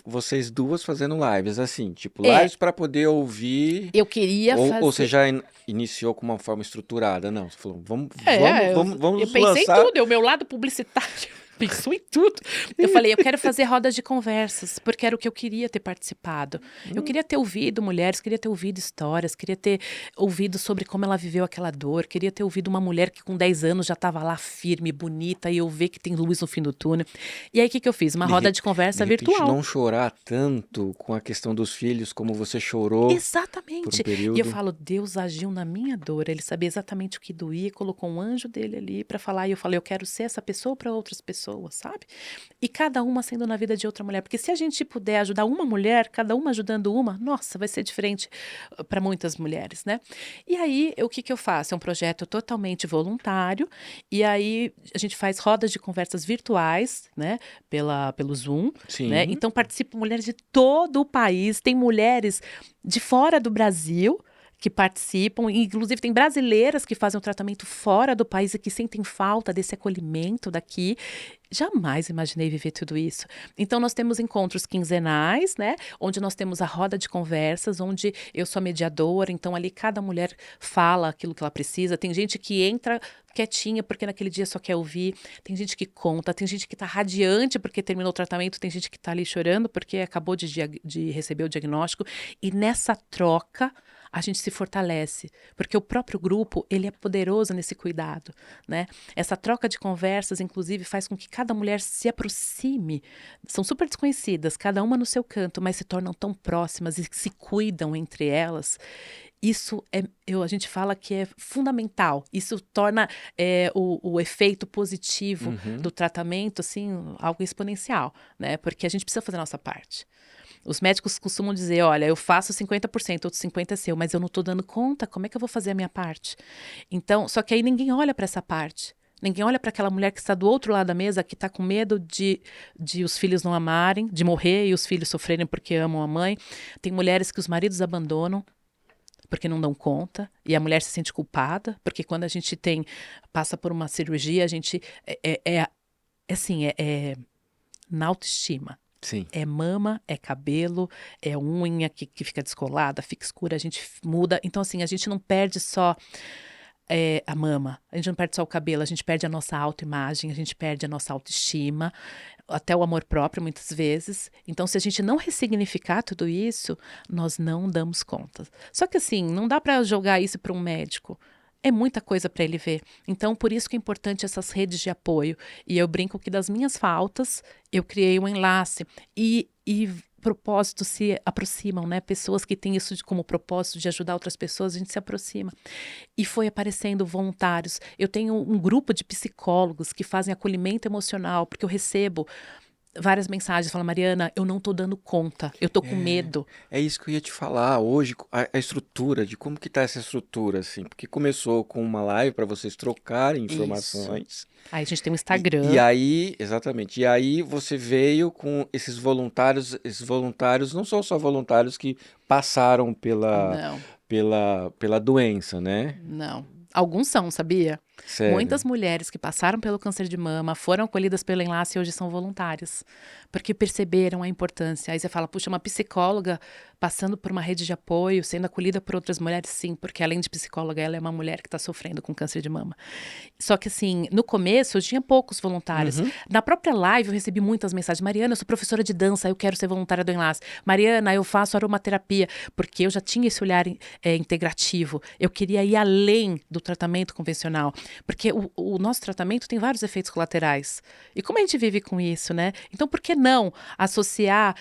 vocês duas fazendo lives, assim, tipo, É. lives para poder ouvir. Eu queria fazer... Ou você já iniciou com uma forma estruturada? Não, você falou, vamos eu pensei lançar. em tudo, é o meu lado publicitário. Pensou em tudo. Eu falei, eu quero fazer rodas de conversas, porque era o que eu queria ter participado. Eu queria ter ouvido mulheres, queria ter ouvido histórias, queria ter ouvido sobre como ela viveu aquela dor, queria ter ouvido uma mulher que com 10 anos já estava lá firme, bonita, e eu ver que tem luz no fim do túnel. E aí, o que eu fiz? Uma roda de conversa de repente, virtual. não chorar tanto com a questão dos filhos como você chorou Exatamente. por um período. E eu falo, Deus agiu na minha dor, Ele sabia exatamente o que doía, colocou um anjo dele ali para falar, e eu falei, eu quero ser essa pessoa para outras pessoas, sabe? E cada uma sendo na vida de outra mulher, porque se a gente puder ajudar uma mulher, cada uma ajudando uma, nossa, vai ser diferente para muitas mulheres, né? E aí, o que eu faço? É um projeto totalmente voluntário, e aí a gente faz rodas de conversas virtuais, né? Pelo Zoom, Sim. né? Então participam mulheres de todo o país, tem mulheres de fora do Brasil que participam, inclusive tem brasileiras que fazem o tratamento fora do país e que sentem falta desse acolhimento daqui. Jamais imaginei viver tudo isso. Então, nós temos encontros quinzenais, né? Onde nós temos a roda de conversas, onde eu sou a mediadora, então ali cada mulher fala aquilo que ela precisa. Tem gente que entra quietinha porque naquele dia só quer ouvir, tem gente que conta, tem gente que está radiante porque terminou o tratamento, tem gente que está ali chorando porque acabou de receber o diagnóstico. E nessa troca, a gente se fortalece, porque o próprio grupo, ele é poderoso nesse cuidado, né? Essa troca de conversas, inclusive, faz com que cada mulher se aproxime. São super desconhecidas, cada uma no seu canto, mas se tornam tão próximas e se cuidam entre elas. Isso a gente fala que é fundamental. Isso torna o efeito positivo do tratamento, assim, algo exponencial, né? Porque a gente precisa fazer a nossa parte. Os médicos costumam dizer, olha, eu faço 50%, outros 50% é seu, mas eu não estou dando conta, como é que eu vou fazer a minha parte? Então, só que aí ninguém olha para essa parte. Ninguém olha para aquela mulher que está do outro lado da mesa, que está com medo de os filhos não amarem, de morrer e os filhos sofrerem porque amam a mãe. Tem mulheres que os maridos abandonam porque não dão conta, e a mulher se sente culpada, porque quando a gente passa por uma cirurgia, a gente na autoestima. Sim. É mama, é cabelo, é unha que fica descolada, fica escura, a gente muda. Então, assim, a gente não perde só a mama, a gente não perde só o cabelo, a gente perde a nossa autoimagem, a gente perde a nossa autoestima, até o amor próprio, muitas vezes. Então, se a gente não ressignificar tudo isso, nós não damos conta. Só que, assim, não dá para jogar isso para um médico. É muita coisa para ele ver. Então, por isso que é importante essas redes de apoio. E eu brinco que das minhas faltas, eu criei um enlace. E propósitos se aproximam, né? Pessoas que têm isso como propósito de ajudar outras pessoas, a gente se aproxima. E foi aparecendo voluntários. Eu tenho um grupo de psicólogos que fazem acolhimento emocional, porque eu recebo várias mensagens, falam, Mariana, eu não tô dando conta, eu tô com medo. É isso que eu ia te falar hoje, a estrutura, de como que tá essa estrutura, assim, porque começou com uma live para vocês trocarem Isso. informações, Aí a gente tem um e Instagram. aí, exatamente, e aí você veio com esses voluntários não são só voluntários que passaram Não, pela doença, né? não. Alguns são, sabia? Sério. Muitas mulheres que passaram pelo câncer de mama foram acolhidas pelo Enlace e hoje são voluntárias, porque perceberam a importância. Aí você fala, puxa, uma psicóloga passando por uma rede de apoio, sendo acolhida por outras mulheres, sim, porque além de psicóloga, ela é uma mulher que está sofrendo com câncer de mama. Só que assim, no começo eu tinha poucos voluntários. Uhum. Na própria live eu recebi muitas mensagens. Mariana, eu sou professora de dança, eu quero ser voluntária do Enlace. Mariana, eu faço aromaterapia, porque eu já tinha esse olhar integrativo. Eu queria ir além do tratamento convencional, porque o nosso tratamento tem vários efeitos colaterais. E como a gente vive com isso, né? Então, por que não associar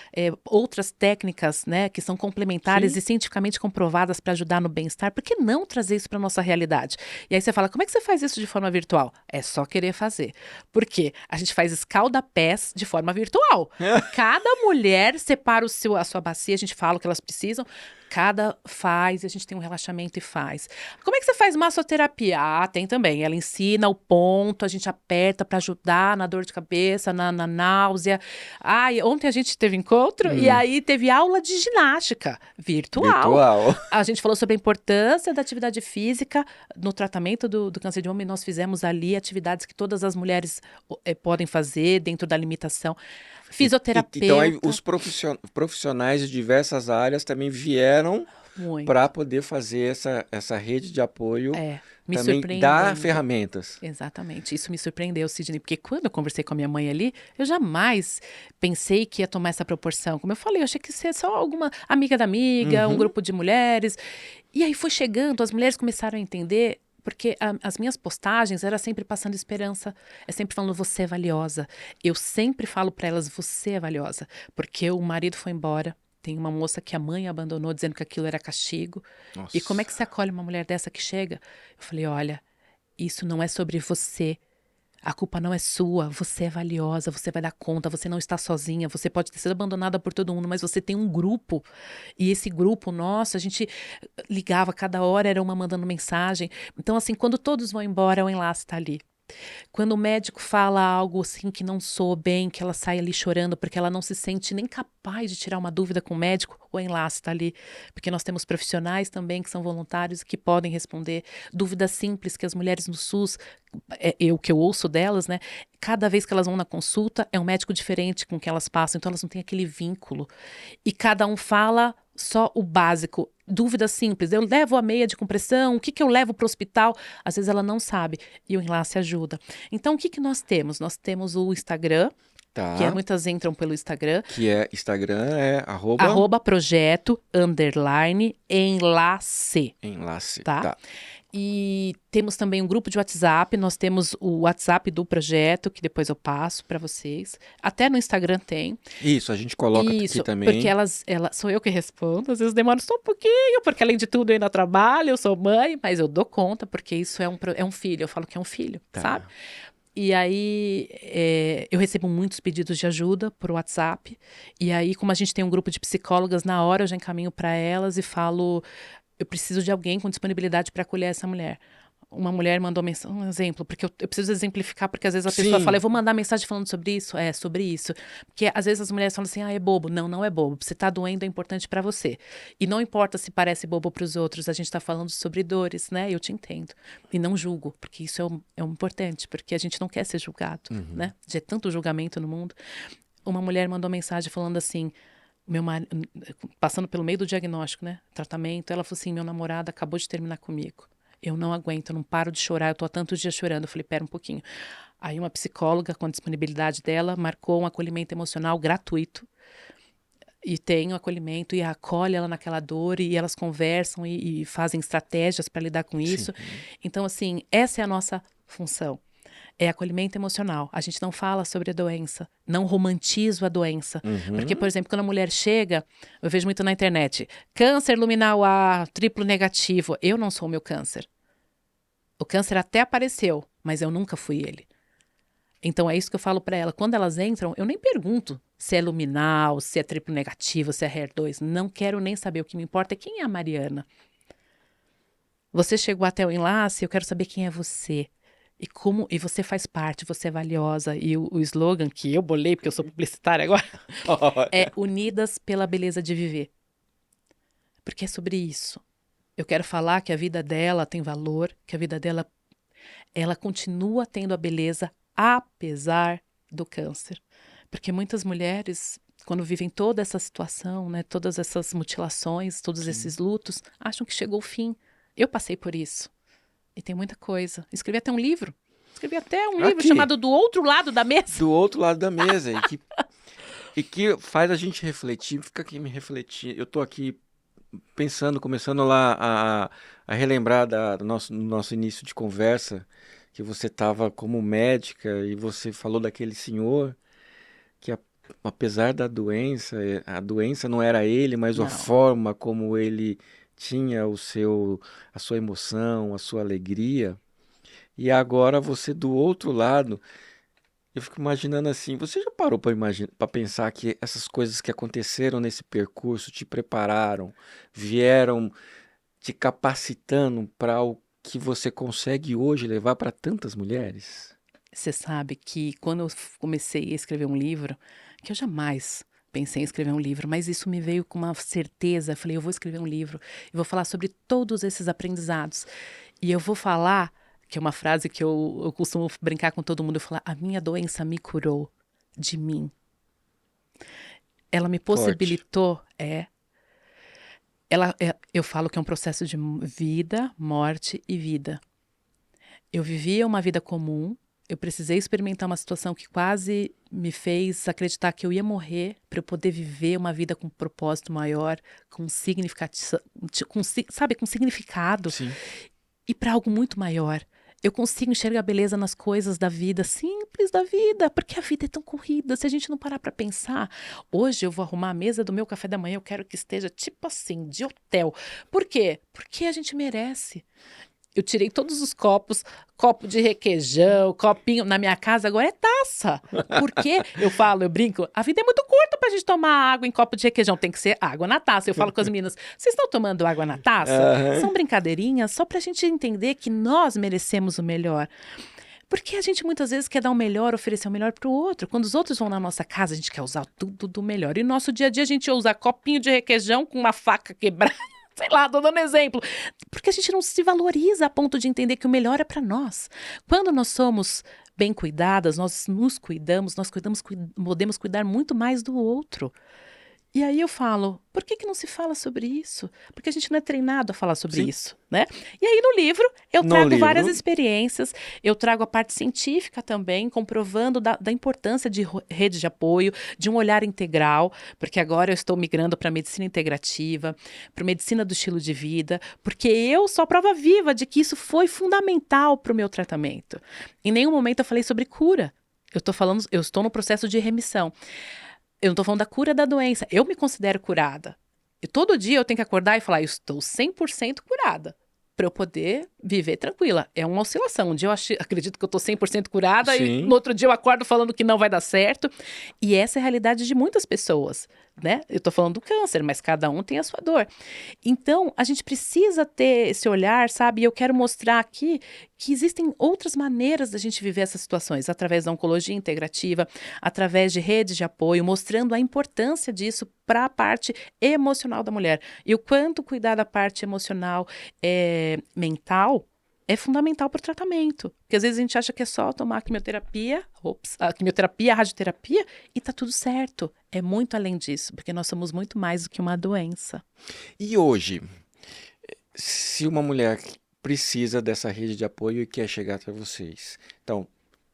outras técnicas, né, que são complementares Sim. e cientificamente comprovadas para ajudar no bem-estar? Por que não trazer isso para nossa realidade? E aí você fala, como é que você faz isso de forma virtual? É só querer fazer. Por quê? A gente faz escalda-pés de forma virtual. Cada mulher separa a sua bacia, a gente fala o que elas precisam, cada faz, a gente tem um relaxamento e faz. Como é que você faz massoterapia? Ah, tem também. Ela ensina o ponto, a gente aperta para ajudar na dor de cabeça, na náusea. Ah, e ontem a gente teve encontro e aí teve aula de ginástica virtual. Virtual. A gente falou sobre a importância da atividade física no tratamento do câncer de mama e nós fizemos ali atividades que todas as mulheres podem fazer dentro da limitação. Então aí Fisioterapeuta, os profissionais de diversas áreas também vieram para muito. poder fazer essa rede de apoio, Me também dar surpreendendo. ferramentas. Exatamente, isso me surpreendeu, Sidney, porque quando eu conversei com a minha mãe ali, eu jamais pensei que ia tomar essa proporção. Como eu falei, eu achei que ia ser só alguma amiga da amiga, um Uhum. grupo de mulheres. E aí foi chegando, as mulheres começaram a entender, porque as minhas postagens era sempre passando esperança, é sempre falando você é valiosa. Eu sempre falo para elas, você é valiosa, porque o marido foi embora. Tem uma moça que a mãe abandonou dizendo que aquilo era castigo. E como é Nossa. que você acolhe uma mulher dessa que chega? Eu falei, olha, isso não é sobre você. A culpa não é sua. Você é valiosa, você vai dar conta, você não está sozinha. Você pode ter sido abandonada por todo mundo, mas você tem um grupo. E esse grupo, nossa, a gente ligava cada hora, era uma mandando mensagem. Então, assim, quando todos vão embora, o enlace está ali. Quando o médico fala algo assim que não soa bem, que ela sai ali chorando porque ela não se sente nem capaz de tirar uma dúvida com o médico, o enlace está ali. Porque nós temos profissionais também que são voluntários e que podem responder dúvidas simples que as mulheres no SUS, o que eu ouço delas, né? Cada vez que elas vão na consulta, é um médico diferente com que elas passam, então elas não têm aquele vínculo. E cada um fala só o básico. Dúvidas simples. Eu levo a meia de compressão? O que eu levo para o hospital? Às vezes ela não sabe. E o enlace ajuda. Então, o que nós temos? Nós temos o Instagram, que Tá. muitas entram pelo Instagram, Que é Instagram, é arroba @projeto _enlace, enlace. tá? Tá. E temos também um grupo de WhatsApp. Nós temos o WhatsApp do projeto, que depois eu passo para vocês. Até no Instagram tem. Isso, a gente coloca aqui Isso, porque também. sou eu que respondo, às vezes demora só um pouquinho, porque além de tudo eu ainda trabalho, eu sou mãe, mas eu dou conta, porque isso é um filho, eu falo que é um filho, sabe? Tá. E aí eu recebo muitos pedidos de ajuda por WhatsApp, e aí como a gente tem um grupo de psicólogas, na hora eu já encaminho para elas e falo, eu preciso de alguém com disponibilidade para acolher essa mulher. Uma mulher mandou mensagem, um exemplo, porque eu preciso exemplificar, porque às vezes a pessoa fala, Sim. eu vou mandar mensagem falando sobre isso. É, sobre isso. Porque às vezes as mulheres falam assim, é bobo. Não, não é bobo. Você tá doendo, é importante para você. E não importa se parece bobo para os outros, a gente tá falando sobre dores, né? Eu te entendo. E não julgo, porque isso é um importante, porque a gente não quer ser julgado, né? Já é tanto julgamento no mundo. Uma mulher mandou mensagem falando assim, passando pelo meio do diagnóstico, né? Tratamento, ela falou assim, meu namorado acabou de terminar comigo. Eu não aguento, eu não paro de chorar, eu tô há tantos dias chorando. Eu falei, pera um pouquinho. Aí uma psicóloga, com a disponibilidade dela, marcou um acolhimento emocional gratuito. E tem o acolhimento e acolhe ela naquela dor e elas conversam e fazem estratégias para lidar com Sim. isso. Então, assim, essa é a nossa função. é acolhimento emocional. A gente não fala sobre a doença, não romantizo a doença. Porque, por exemplo, quando a mulher chega, eu vejo muito na internet, câncer luminal A, triplo negativo. Eu não sou o meu câncer. O câncer até apareceu, mas eu nunca fui ele. Então é isso que eu falo para ela. Quando elas entram, eu nem pergunto se é luminal, se é triplo negativo, se é HER2. Não quero nem saber. O que me importa é quem é a Mariana. Você chegou até o enlace, eu quero saber quem é você. E você faz parte, você é valiosa. E o slogan que eu bolei, porque eu sou publicitária agora, é Unidas pela Beleza de Viver. Porque é sobre isso. Eu quero falar que a vida dela tem valor, que a vida dela, ela continua tendo a beleza apesar do câncer. Porque muitas mulheres, quando vivem toda essa situação, né, todas essas mutilações, todos esses lutos, acham que chegou o fim. Eu passei por isso. E tem muita coisa. Escrevi até um livro. Escrevi até um livro Aqui. chamado Do Outro Lado da Mesa. Do outro lado da mesa. E que faz a gente refletir, fica aqui me refletir. Eu tô aqui pensando, começando lá a relembrar do nosso início de conversa, que você estava como médica e você falou daquele senhor que, apesar da doença, a doença não era ele, mas a Não. forma como ele tinha a sua emoção, a sua alegria. E agora você do outro lado, eu fico imaginando assim, você já parou para pensar que essas coisas que aconteceram nesse percurso te prepararam, vieram te capacitando para o que você consegue hoje levar para tantas mulheres? Você sabe que quando eu comecei a escrever um livro, que eu jamais pensei em escrever um livro, mas isso me veio com uma certeza. Eu falei, eu vou escrever um livro e vou falar sobre todos esses aprendizados. E eu vou falar, que é uma frase que eu costumo brincar com todo mundo, eu falar, a minha doença me curou de mim. Ela me Forte. possibilitou, eu falo que é um processo de vida, morte e vida. Eu vivia uma vida comum, eu precisei experimentar uma situação que quase me fez acreditar que eu ia morrer para eu poder viver uma vida com um propósito maior, com significado, com significado Sim. e para algo muito maior. Eu consigo enxergar a beleza nas coisas da vida, simples da vida, porque a vida é tão corrida. Se a gente não parar para pensar, hoje eu vou arrumar a mesa do meu café da manhã, eu quero que esteja tipo assim, de hotel. Por quê? Porque a gente merece. Eu tirei todos os copos, copo de requeijão, copinho. Na minha casa agora é taça. Porque eu falo, eu brinco, a vida é muito curta pra gente tomar água em copo de requeijão. Tem que ser água na taça. Eu falo com as meninas, vocês estão tomando água na taça? Aham. São brincadeirinhas só pra gente entender que nós merecemos o melhor. Porque a gente muitas vezes quer dar o melhor, oferecer o melhor pro outro. Quando os outros vão na nossa casa, a gente quer usar tudo do melhor. E no nosso dia a dia a gente usa copinho de requeijão com uma faca quebrada. Sei lá, tô dando exemplo. Porque a gente não se valoriza a ponto de entender que o melhor é para nós. Quando nós somos bem cuidadas, nós nos cuidamos, podemos cuidar muito mais do outro. E aí eu falo, por que não se fala sobre isso? Porque a gente não é treinado a falar sobre Sim. isso, né? E aí no livro eu No trago várias livro, experiências, eu trago a parte científica também, comprovando da importância de rede de apoio, de um olhar integral, porque agora eu estou migrando para a medicina integrativa, para a medicina do estilo de vida, porque eu sou a prova viva de que isso foi fundamental para o meu tratamento. Em nenhum momento eu falei sobre cura. Eu estou no processo de remissão. Eu não estou falando da cura da doença. Eu me considero curada. E todo dia eu tenho que acordar e falar, eu estou 100% curada. Para eu poder viver tranquila. É uma oscilação. Um dia eu acredito que eu estou 100% curada e sim. no outro dia eu acordo falando que não vai dar certo. E essa é a realidade de muitas pessoas, né? Eu estou falando do câncer, mas cada um tem a sua dor. Então, a gente precisa ter esse olhar, sabe? E eu quero mostrar aqui que existem outras maneiras da gente viver essas situações, através da oncologia integrativa, através de redes de apoio, mostrando a importância disso para a parte emocional da mulher. E o quanto cuidar da parte emocional mental é fundamental para o tratamento. Porque às vezes a gente acha que é só tomar a quimioterapia, a radioterapia, e tá tudo certo. É muito além disso, porque nós somos muito mais do que uma doença. E hoje, se uma mulher precisa dessa rede de apoio e quer chegar até vocês, então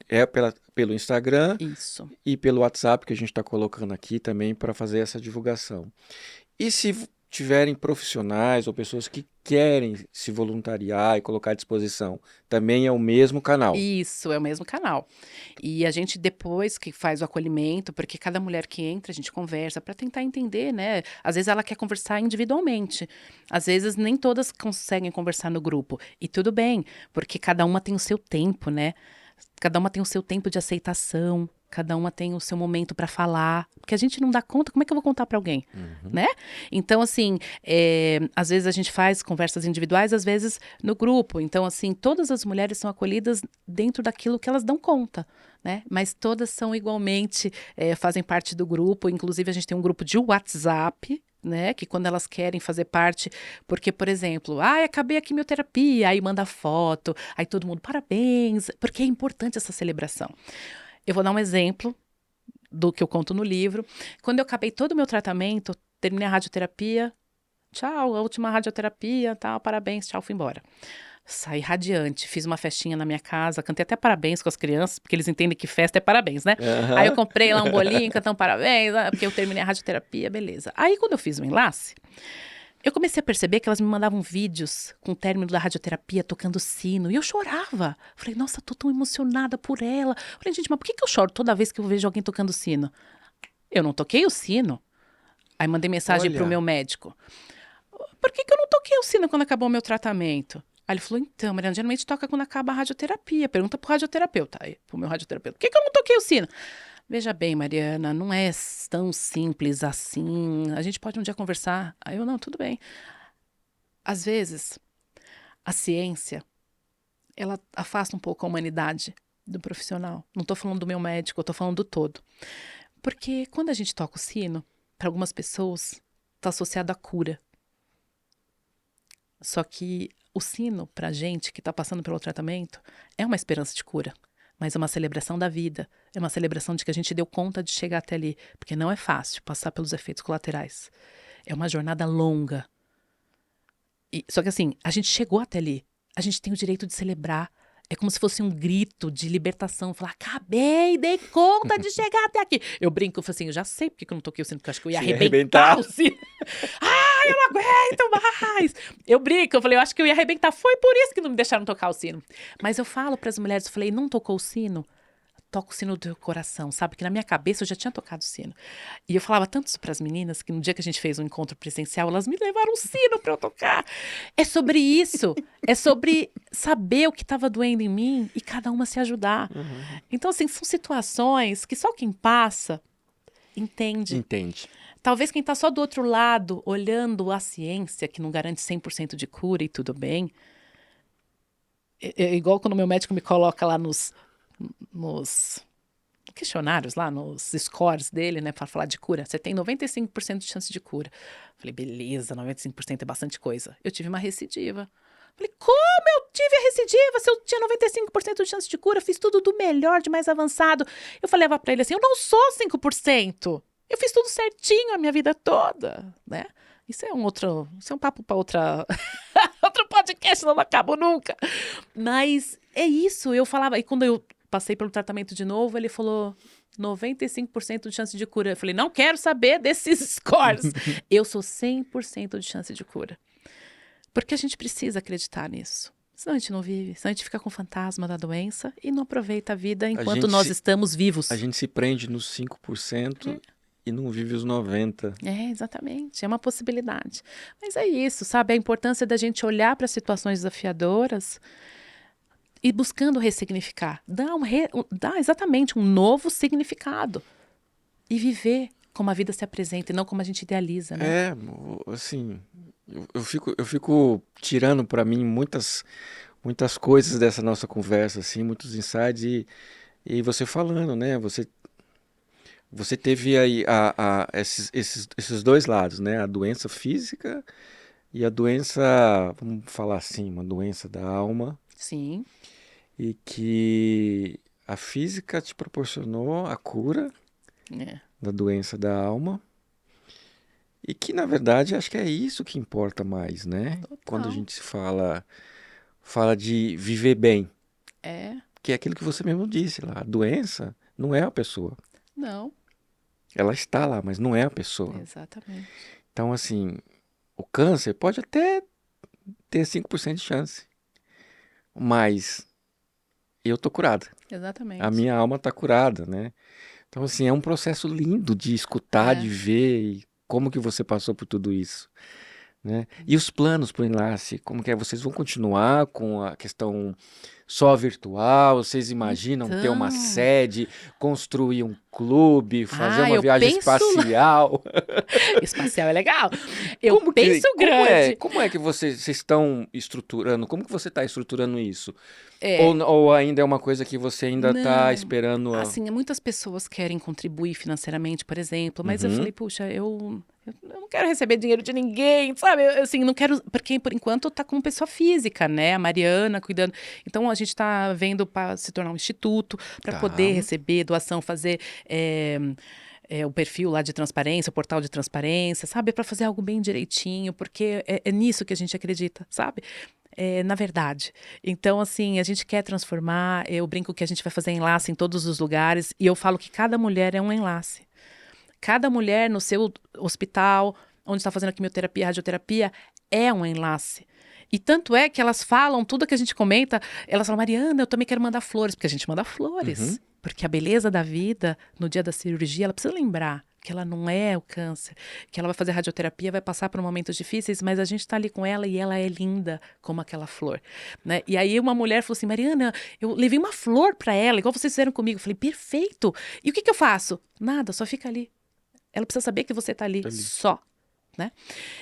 é pelo Instagram Isso. e pelo WhatsApp que a gente está colocando aqui também para fazer essa divulgação. E se tiverem profissionais ou pessoas que querem se voluntariar e colocar à disposição, também é o mesmo canal. Isso, é o mesmo canal. E a gente depois que faz o acolhimento, porque cada mulher que entra, a gente conversa para tentar entender, né? Às vezes ela quer conversar individualmente. Às vezes nem todas conseguem conversar no grupo. E tudo bem, porque cada uma tem o seu tempo, né? Cada uma tem o seu tempo de aceitação, cada uma tem o seu momento para falar, porque a gente não dá conta, como é que eu vou contar para alguém, né? Então, assim, às vezes a gente faz conversas individuais, às vezes no grupo. Então, assim, todas as mulheres são acolhidas dentro daquilo que elas dão conta, né? Mas todas são igualmente, fazem parte do grupo. Inclusive, a gente tem um grupo de WhatsApp, né, que quando elas querem fazer parte, porque, por exemplo, acabei a quimioterapia, aí manda foto, aí todo mundo, parabéns, porque é importante essa celebração. Eu vou dar um exemplo do que eu conto no livro. Quando eu acabei todo o meu tratamento, terminei a radioterapia, tchau, a última radioterapia, tal, parabéns, tchau, fui embora. Saí radiante, fiz uma festinha na minha casa, cantei até parabéns com as crianças, porque eles entendem que festa é parabéns, né? Aí eu comprei lá um bolinho, cantando parabéns, porque eu terminei a radioterapia, beleza. Aí quando eu fiz o enlace, eu comecei a perceber que elas me mandavam vídeos com o término da radioterapia, tocando sino, e eu chorava. Falei, nossa, tô tão emocionada por ela. Falei, gente, mas por que eu choro toda vez que eu vejo alguém tocando sino? Eu não toquei o sino. Aí mandei mensagem pro meu médico. Por que eu não toquei o sino quando acabou o meu tratamento? Aí ele falou, então, Mariana, geralmente toca quando acaba a radioterapia. Pergunta pro radioterapeuta. Aí, pro meu radioterapeuta, por que eu não toquei o sino? Veja bem, Mariana, não é tão simples assim. A gente pode um dia conversar. Aí eu, não, tudo bem. Às vezes, a ciência, ela afasta um pouco a humanidade do profissional. Não estou falando do meu médico, eu estou falando do todo. Porque quando a gente toca o sino, para algumas pessoas, está associado à cura. Só que o sino, para a gente que está passando pelo tratamento, é uma esperança de cura. Mas é uma celebração da vida. É uma celebração de que a gente deu conta de chegar até ali. Porque não é fácil passar pelos efeitos colaterais. É uma jornada longa. Só que assim, a gente chegou até ali. A gente tem o direito de celebrar. É como se fosse um grito de libertação. Falar, acabei, dei conta de chegar até aqui. Eu brinco, eu falo assim, eu já sei porque eu não toquei o sino, porque eu acho que eu ia arrebentar o sino. Eu não aguento mais. Eu brinco, eu falei, eu acho que eu ia arrebentar. Foi por isso que não me deixaram tocar o sino. Mas eu falo para as mulheres, eu falei, não tocou o sino? Toca o sino do teu coração, sabe? Que na minha cabeça eu já tinha tocado o sino. E eu falava tanto isso para as meninas que no dia que a gente fez um encontro presencial, elas me levaram um sino para eu tocar. É sobre isso. É sobre saber o que estava doendo em mim e cada uma se ajudar. Então, assim, são situações que só quem passa entende. Entende. Talvez quem está só do outro lado, olhando a ciência, que não garante 100% de cura e tudo bem. É igual quando o meu médico me coloca lá nos questionários lá, nos scores dele, né, para falar de cura. Você tem 95% de chance de cura. Falei, beleza, 95% é bastante coisa. Eu tive uma recidiva. Falei, como eu tive a recidiva se eu tinha 95% de chance de cura? Fiz tudo do melhor, de mais avançado. Eu falava para ele assim, eu não sou 5%. Eu fiz tudo certinho a minha vida toda, né? Isso é um papo para outra outro podcast, não acabo nunca. Mas é isso, eu falava, e quando eu passei pelo tratamento de novo, ele falou 95% de chance de cura. Eu falei, não quero saber desses scores. Eu sou 100% de chance de cura. Porque a gente precisa acreditar nisso. Senão a gente não vive, senão a gente fica com o fantasma da doença e não aproveita a vida enquanto nós estamos vivos. A gente se prende nos 5% e não vive os 90%. Exatamente, é uma possibilidade. Mas é isso, sabe? A importância da gente olhar para situações desafiadoras e buscando ressignificar. Dar exatamente um novo significado. E viver como a vida se apresenta e não como a gente idealiza, né? Assim, eu fico tirando para mim muitas coisas dessa nossa conversa, assim, muitos insights e você falando, né? Você teve aí esses dois lados, né? A doença física e a doença, vamos falar assim, uma doença da alma. Sim. E que a física te proporcionou a cura da doença da alma. E que, na verdade, acho que é isso que importa mais, né? Total. Quando a gente fala de viver bem. Que é aquilo que você mesmo disse lá. A doença não é a pessoa. Não. Ela está lá, mas não é a pessoa. Exatamente. Então, assim, o câncer pode até ter 5% de chance, mas eu tô curada. A Exatamente. minha alma tá curada, né? Então, assim, é um processo lindo de escutar, de É. ver e como que você passou por tudo isso, né? E os planos para o Enlace, como que é? Vocês vão continuar com a questão só virtual? Vocês imaginam ter uma Então, sede, construir um clube, fazer uma eu viagem penso espacial? espacial é legal. Eu penso grande. Como é que vocês estão estruturando? Como que você está estruturando isso? É, Ou ainda é uma coisa que você ainda está não, esperando assim, muitas pessoas querem contribuir financeiramente, por exemplo, mas eu Uhum, falei, puxa, eu não quero receber dinheiro de ninguém, sabe? Eu, assim, não quero, porque por enquanto tá com pessoa física, né? A Mariana cuidando. Então a gente tá vendo para se tornar um instituto, para tá. poder receber doação, fazer o perfil lá de transparência, o portal de transparência, sabe? Para fazer algo bem direitinho, porque é nisso que a gente acredita, sabe? Na verdade. Então, assim, a gente quer transformar. Eu brinco que a gente vai fazer enlace em todos os lugares e eu falo que cada mulher é um enlace. Cada mulher no seu hospital, onde está fazendo a quimioterapia, a radioterapia, é um enlace. E tanto é que elas falam, tudo que a gente comenta, elas falam, Mariana, eu também quero mandar flores, porque a gente manda Uhum. flores. Porque a beleza da vida, no dia da cirurgia, ela precisa lembrar que ela não é o câncer, que ela vai fazer radioterapia, vai passar por momentos difíceis, mas a gente está ali com ela e ela é linda como aquela flor, né? E aí uma mulher falou assim, Mariana, eu levei uma flor para ela, igual vocês fizeram comigo. Eu falei, perfeito. E o que eu faço? Nada, só fica ali. Ela precisa saber que você está ali, Ali. só, né?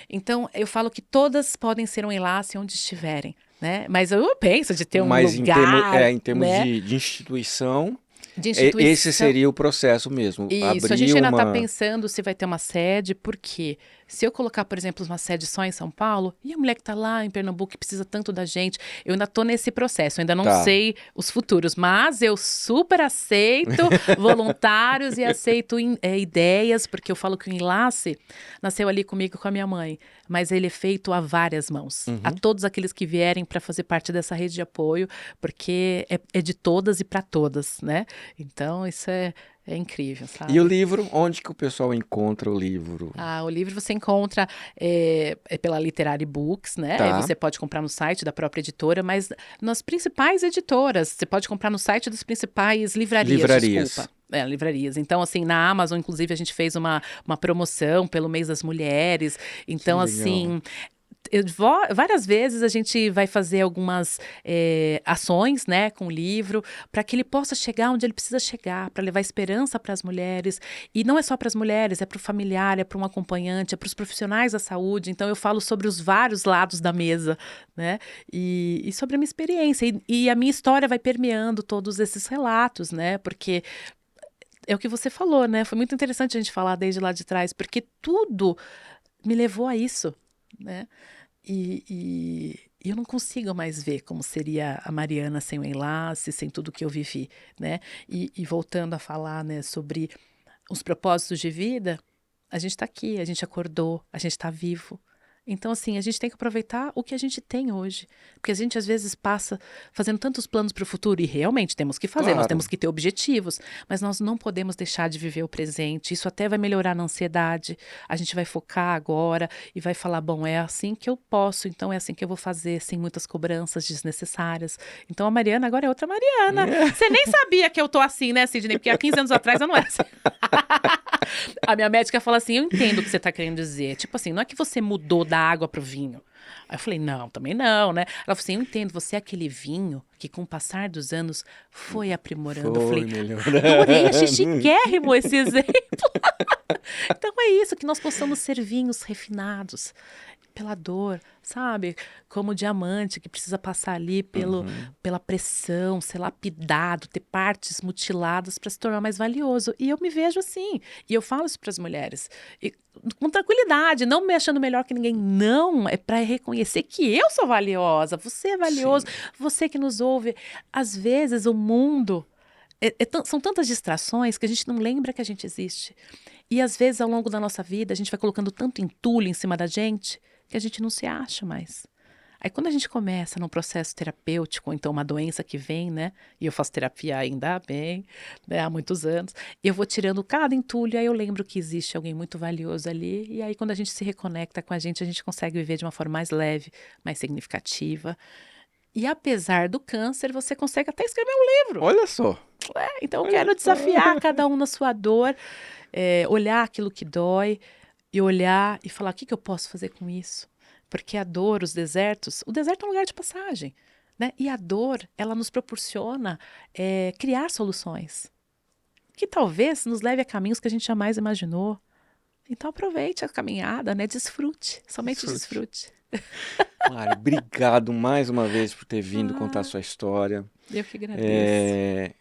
Então, eu falo que todas podem ser um enlace onde estiverem, né? Mas eu penso de ter um Mas lugar, em termos né? de instituição, De esse instituição. seria o processo mesmo. Isso, a Abrir gente ainda está uma. pensando se vai ter uma sede, porque se eu colocar, por exemplo, uma sede só em São Paulo, e a mulher que está lá em Pernambuco que precisa tanto da gente, eu ainda estou nesse processo, eu ainda não Tá. sei os futuros, mas eu super aceito voluntários e aceito ideias, porque eu falo que o Enlace nasceu ali comigo com a minha mãe, mas ele é feito a várias mãos, a Uhum. todos aqueles que vierem para fazer parte dessa rede de apoio, porque é de todas e para todas, né? Então, isso é incrível, E o sabe? livro? Onde que o pessoal encontra o livro? O livro você encontra pela Literary Books, né? Aí Tá. você pode comprar no site da própria editora, mas nas principais editoras. Você pode comprar no site das principais livrarias, desculpa. Livrarias. Livrarias. Então, assim, na Amazon, inclusive, a gente fez uma promoção pelo mês das mulheres. Que Então, legal. assim, várias vezes a gente vai fazer algumas ações, né, com o livro, para que ele possa chegar onde ele precisa chegar, para levar esperança para as mulheres. E não é só para as mulheres, é para o familiar, é para um acompanhante, é para os profissionais da saúde. Então eu falo sobre os vários lados da mesa, né, e sobre a minha experiência. E a minha história vai permeando todos esses relatos, né, porque é o que você falou, né? Foi muito interessante a gente falar desde lá de trás, porque tudo me levou a isso, né? E eu não consigo mais ver como seria a Mariana sem o enlace, sem tudo que eu vivi, né? E voltando a falar, né, sobre os propósitos de vida, a gente está aqui, a gente acordou, a gente está vivo. Então, assim, a gente tem que aproveitar o que a gente tem hoje. Porque a gente, às vezes, passa fazendo tantos planos para o futuro, e realmente temos que fazer, nós Claro. temos que ter objetivos, mas nós não podemos deixar de viver o presente. Isso até vai melhorar na ansiedade. A gente vai focar agora e vai falar: bom, é assim que eu posso, então é assim que eu vou fazer, sem muitas cobranças desnecessárias. Então, a Mariana agora é outra Mariana. Você nem sabia que eu tô assim, né, Sidney? Porque há 15 anos atrás eu não era assim. A minha médica fala assim: eu entendo o que você tá querendo dizer. Tipo assim, não é que você mudou da água pro vinho. Aí eu falei, não, também não, né? Ela falou assim, eu entendo, você é aquele vinho que com o passar dos anos foi aprimorando. Eu Foi falei, melhorando. adorei, achei chiquérrimo esse exemplo. Então é isso, que nós possamos ser vinhos refinados pela dor, sabe? Como o diamante que precisa passar ali Uhum. pela pressão, ser lapidado, ter partes mutiladas para se tornar mais valioso. E eu me vejo assim. E eu falo isso para as mulheres. E, com tranquilidade, não me achando melhor que ninguém. Não, é para reconhecer que eu sou valiosa, você é valioso, Sim. você que nos ouve. Às vezes o mundo. São tantas distrações que a gente não lembra que a gente existe. E às vezes, ao longo da nossa vida, a gente vai colocando tanto entulho em cima da gente que a gente não se acha mais. Aí quando a gente começa num processo terapêutico, ou então uma doença que vem, né? E eu faço terapia ainda bem, né, há muitos anos, eu vou tirando cada entulho, aí eu lembro que existe alguém muito valioso ali, e aí quando a gente se reconecta com a gente consegue viver de uma forma mais leve, mais significativa. E apesar do câncer, você consegue até escrever um livro. Olha só, Então eu olha quero só. desafiar cada um na sua dor, olhar aquilo que dói e olhar e falar: o que que eu posso fazer com isso? Porque a dor, os desertos, o deserto é um lugar de passagem, né? E a dor, ela nos proporciona criar soluções que talvez nos leve a caminhos que a gente jamais imaginou. Então aproveite a caminhada, né? Desfrute, somente Desfrute. desfrute. Mari, obrigado mais uma vez por ter vindo contar a Ah, sua história. eu que agradeço. É,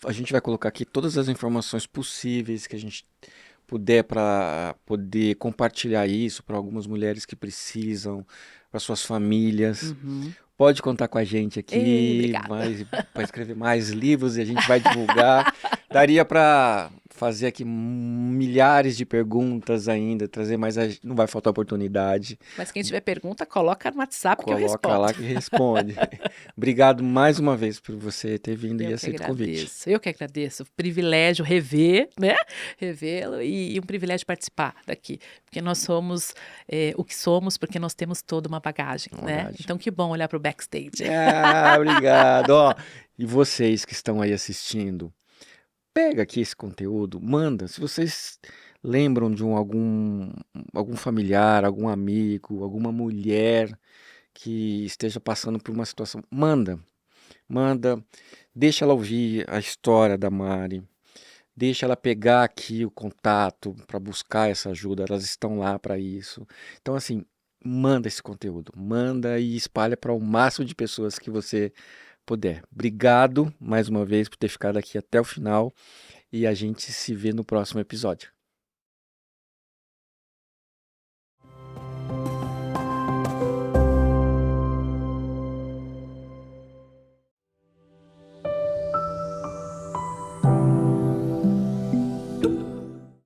a gente vai colocar aqui todas as informações possíveis que a gente puder para poder compartilhar isso para algumas mulheres que precisam, para suas famílias. Uhum. Pode contar com a gente Ei, aqui, obrigada. para escrever mais livros e a gente vai divulgar. Daria para fazer aqui milhares de perguntas ainda, trazer mais. Não vai faltar oportunidade. Mas quem tiver pergunta, coloca no WhatsApp que eu Coloca respondo. lá que responde. Obrigado mais uma vez por você ter vindo e Eu que aceito o convite. agradeço, eu que agradeço. Privilégio rever, né? Revê-lo e um privilégio participar daqui. Porque nós somos o que somos, porque nós temos toda uma bagagem, né? Verdade. Então que bom olhar para o backstage. Ah, obrigado. Ó, e vocês que estão aí assistindo, pega aqui esse conteúdo, manda. Se vocês lembram de algum familiar, algum amigo, alguma mulher que esteja passando por uma situação, manda, deixa ela ouvir a história da Mari, deixa ela pegar aqui o contato para buscar essa ajuda, elas estão lá para isso. Então, assim, manda esse conteúdo, manda e espalha para o máximo de pessoas que você puder. Obrigado mais uma vez por ter ficado aqui até o final e a gente se vê no próximo episódio.